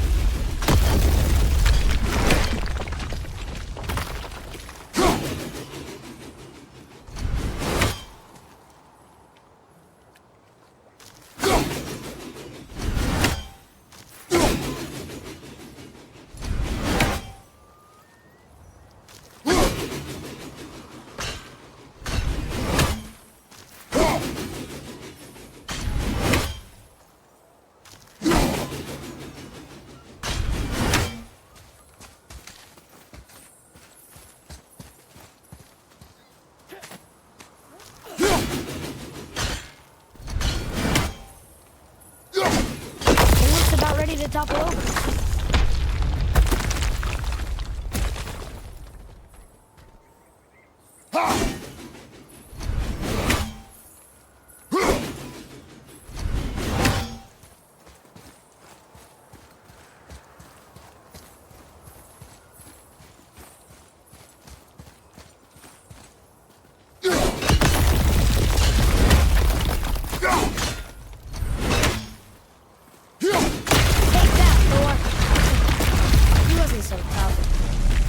Speaker 2: Ready to topple over.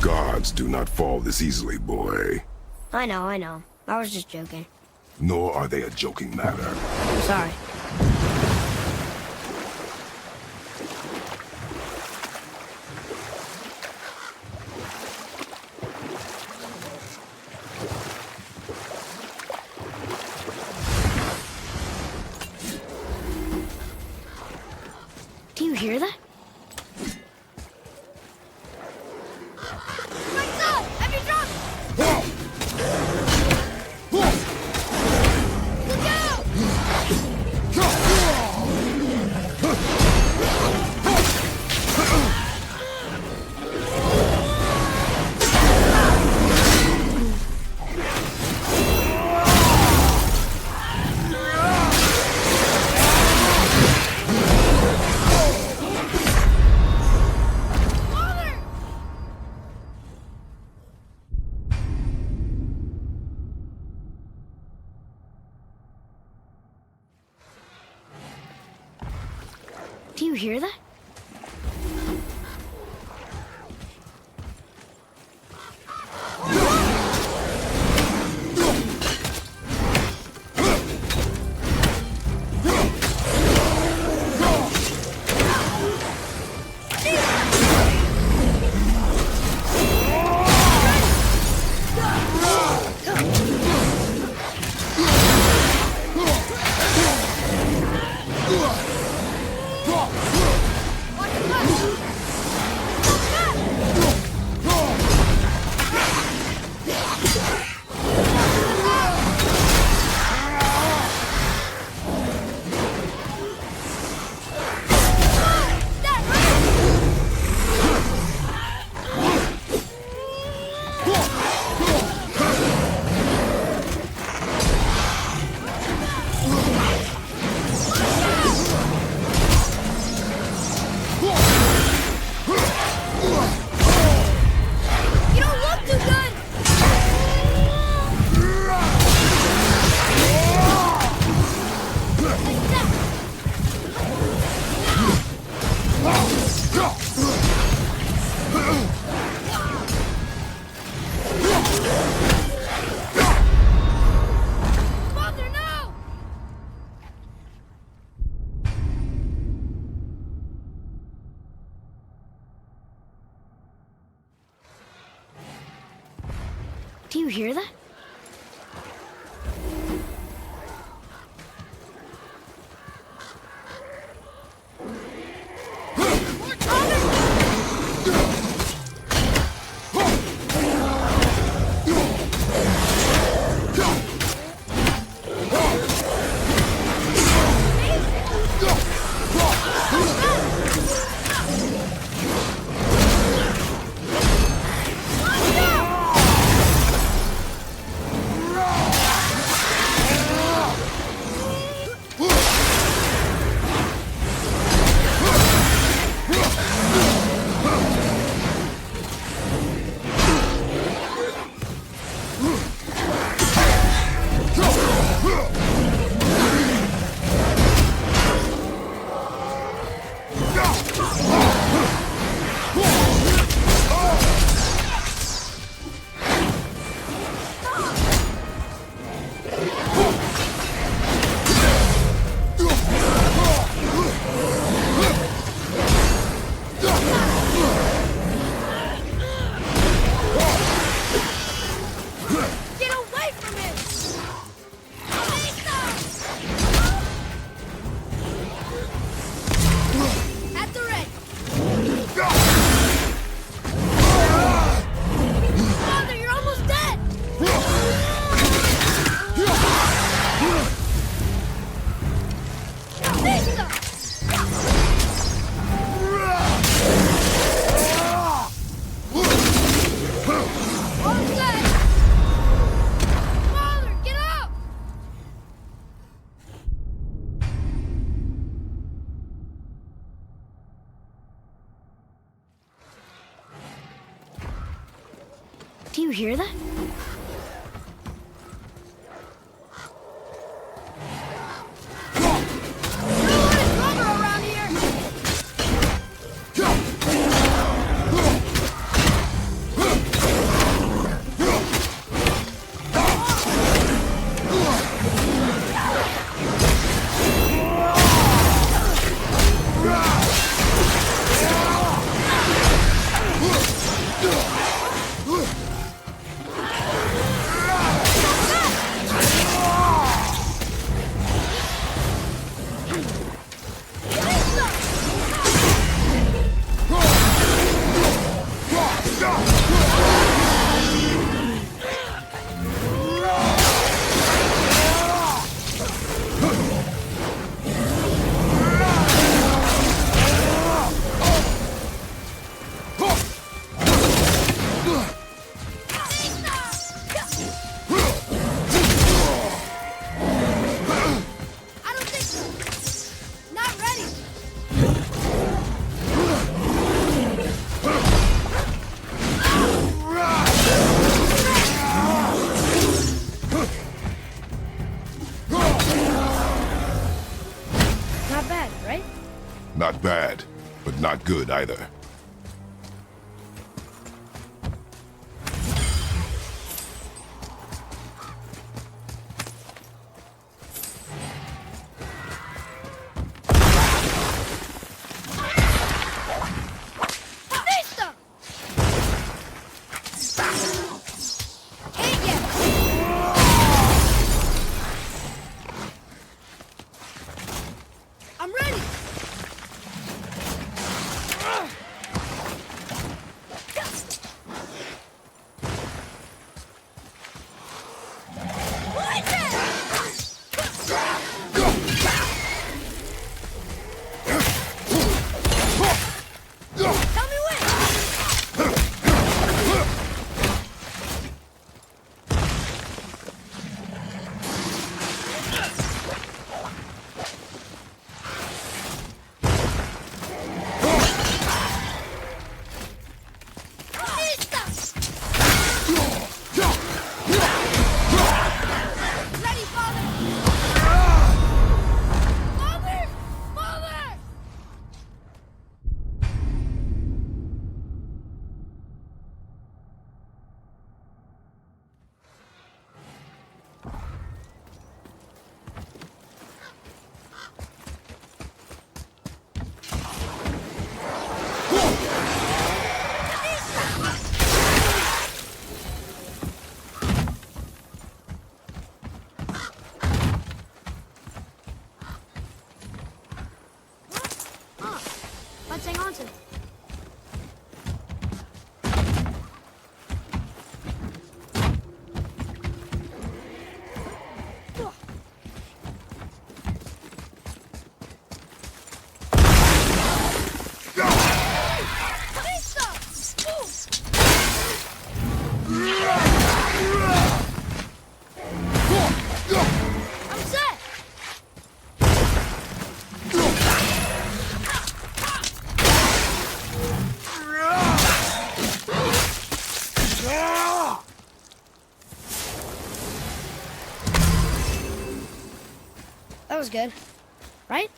Speaker 1: Gods do not fall this easily, boy.
Speaker 2: I know. I was just joking.
Speaker 1: Nor are they a joking matter.
Speaker 2: Sorry. Do you hear that? Do you hear that? Do you hear that? Do you hear that?
Speaker 1: Not bad, but not good either.
Speaker 2: Let's hang on to it. I'm set! That was good, right?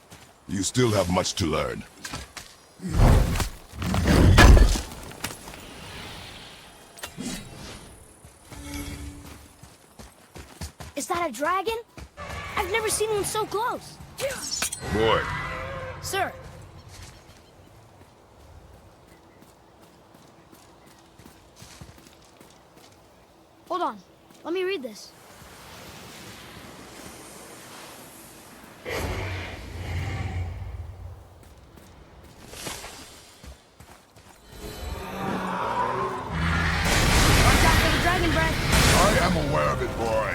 Speaker 1: You still have much to learn.
Speaker 2: Is that a dragon? I've never seen one so close.
Speaker 1: Boy,
Speaker 2: Sir. Hold on. Let me read this. Watch out for the dragon breath.
Speaker 1: I am aware of it, boy.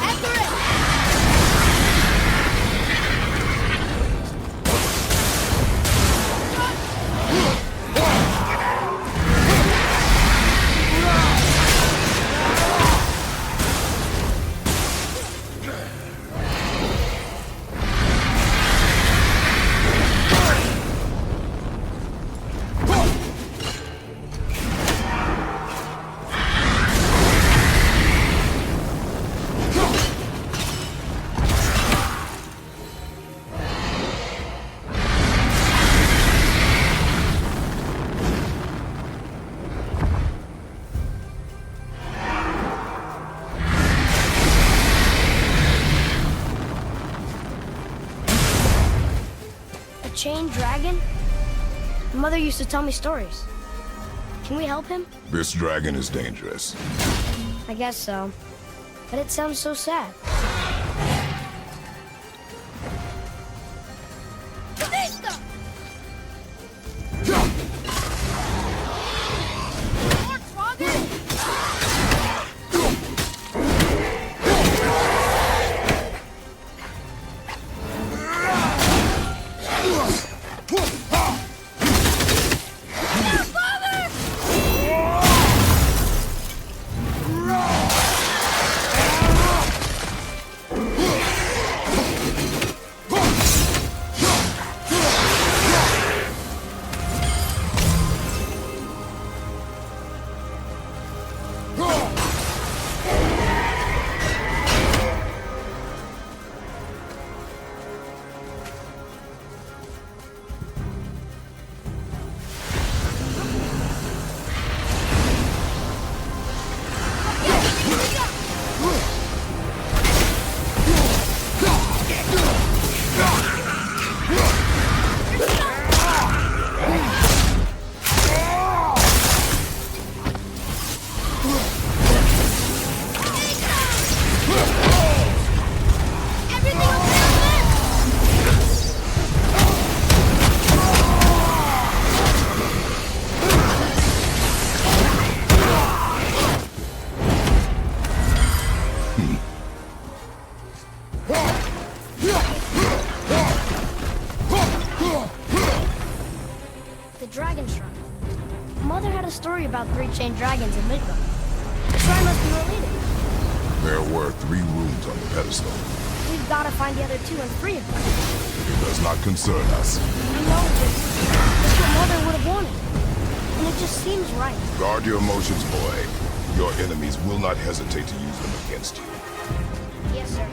Speaker 2: After it! Chained dragon? My mother used to tell me stories. Can we help him?
Speaker 1: This dragon is dangerous.
Speaker 2: I guess so. But it sounds so sad. Dragon Shrine. Mother had a story about 3 chained dragons in Midgard. The shrine must be related.
Speaker 1: There were 3 rooms on the pedestal.
Speaker 2: We've got to find the other 2 and free of them.
Speaker 1: It does not concern us.
Speaker 2: I know this. That's what Mother would have wanted. And it just seems right.
Speaker 1: Guard your emotions, boy. Your enemies will not hesitate to use them against you.
Speaker 2: Yes, sir.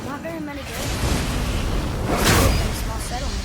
Speaker 2: Not very many graves. A small settlement.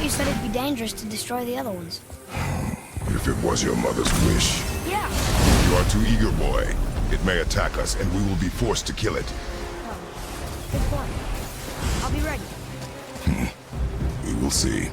Speaker 2: You said it'd be dangerous to destroy the other ones.
Speaker 1: If it was your mother's wish.
Speaker 2: Yeah.
Speaker 1: You are too eager, boy. It may attack us, and we will be forced to kill it.
Speaker 2: Oh, good point. I'll be ready.
Speaker 1: We will see.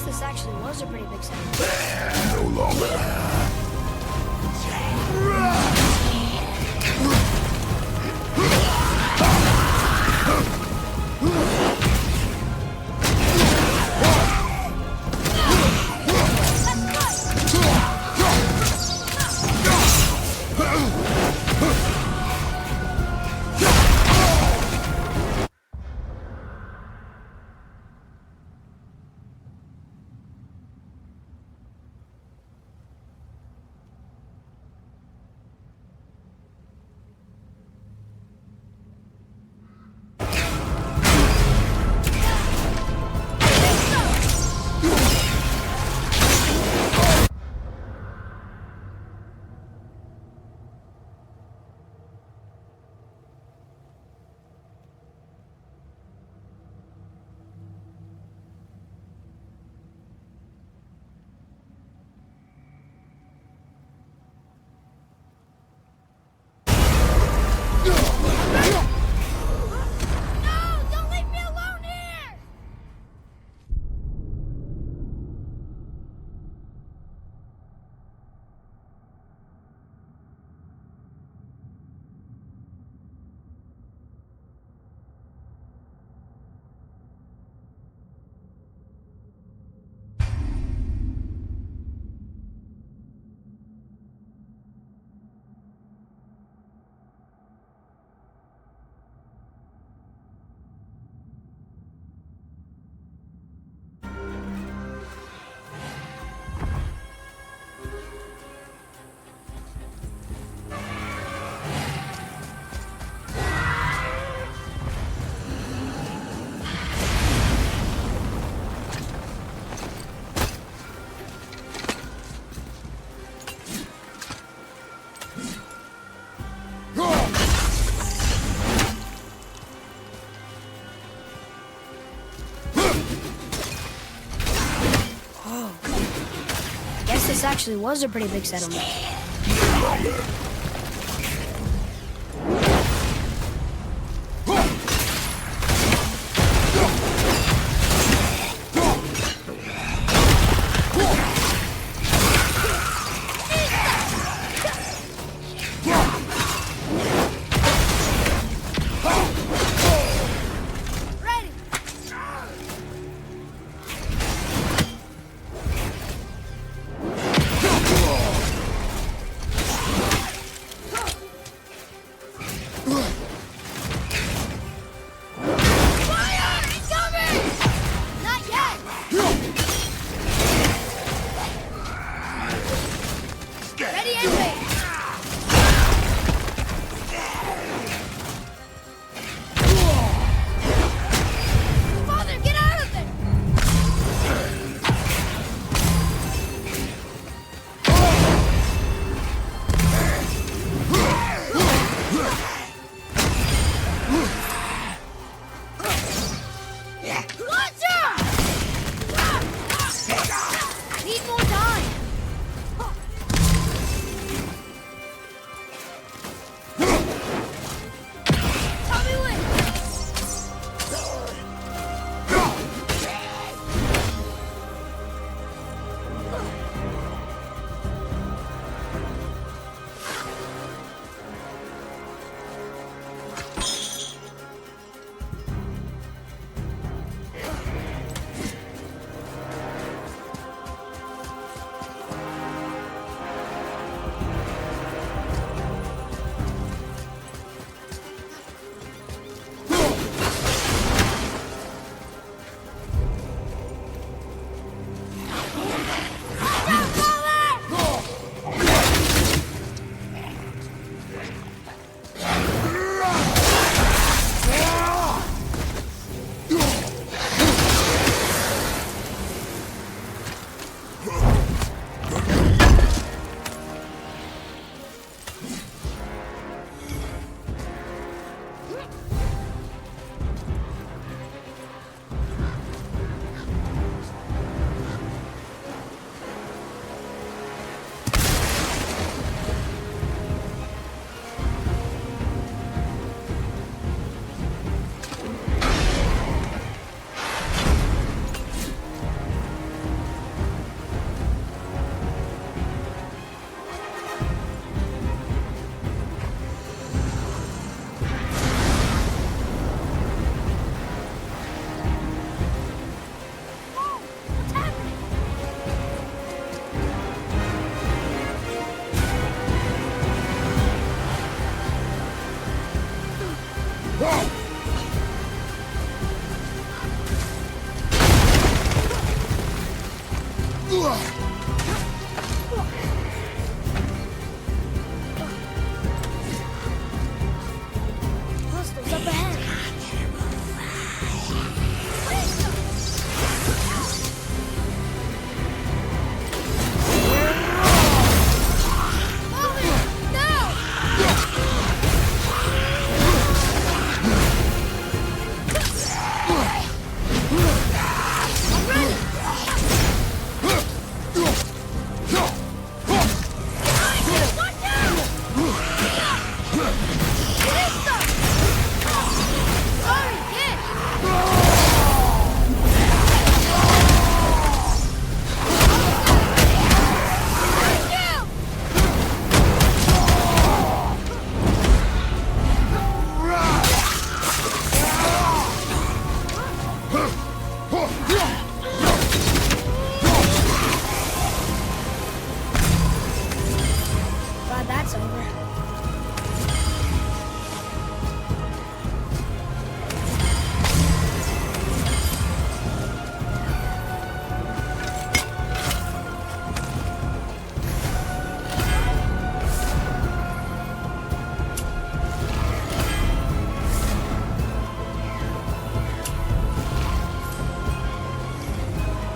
Speaker 2: This actually was a pretty big settlement.
Speaker 1: No longer.
Speaker 2: This actually was a pretty big settlement.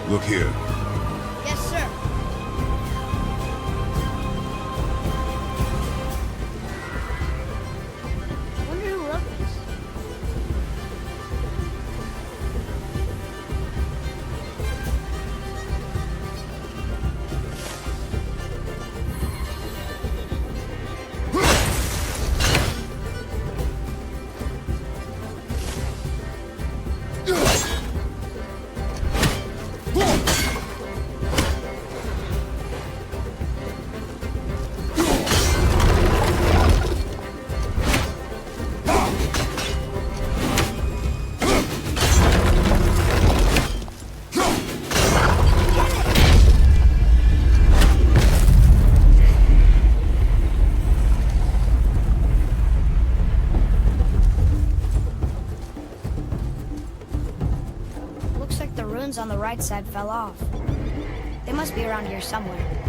Speaker 1: Look here.
Speaker 2: Yes, sir. Wonder who wrote this. runes on the right side fell off. They must be around here somewhere.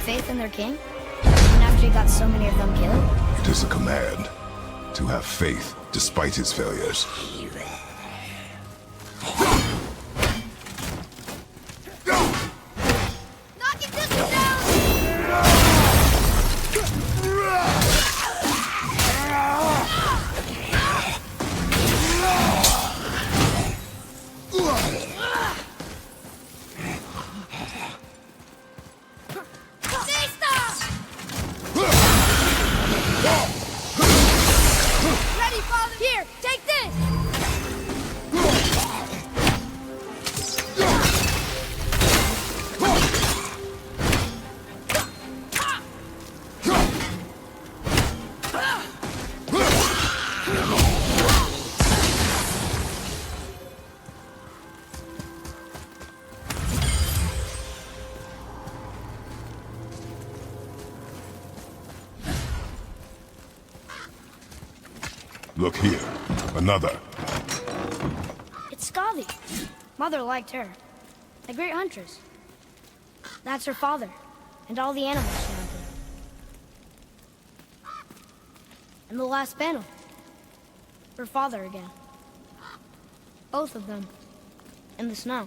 Speaker 2: Faith in their king? Even after he got so many of them killed?
Speaker 1: It is a command to have faith despite his failures. Look here. Another.
Speaker 2: It's Skadi. Mother liked her. A great huntress. That's her father, and all the animals she hunted. And the last panel. Her father again. Both of them. In the snow.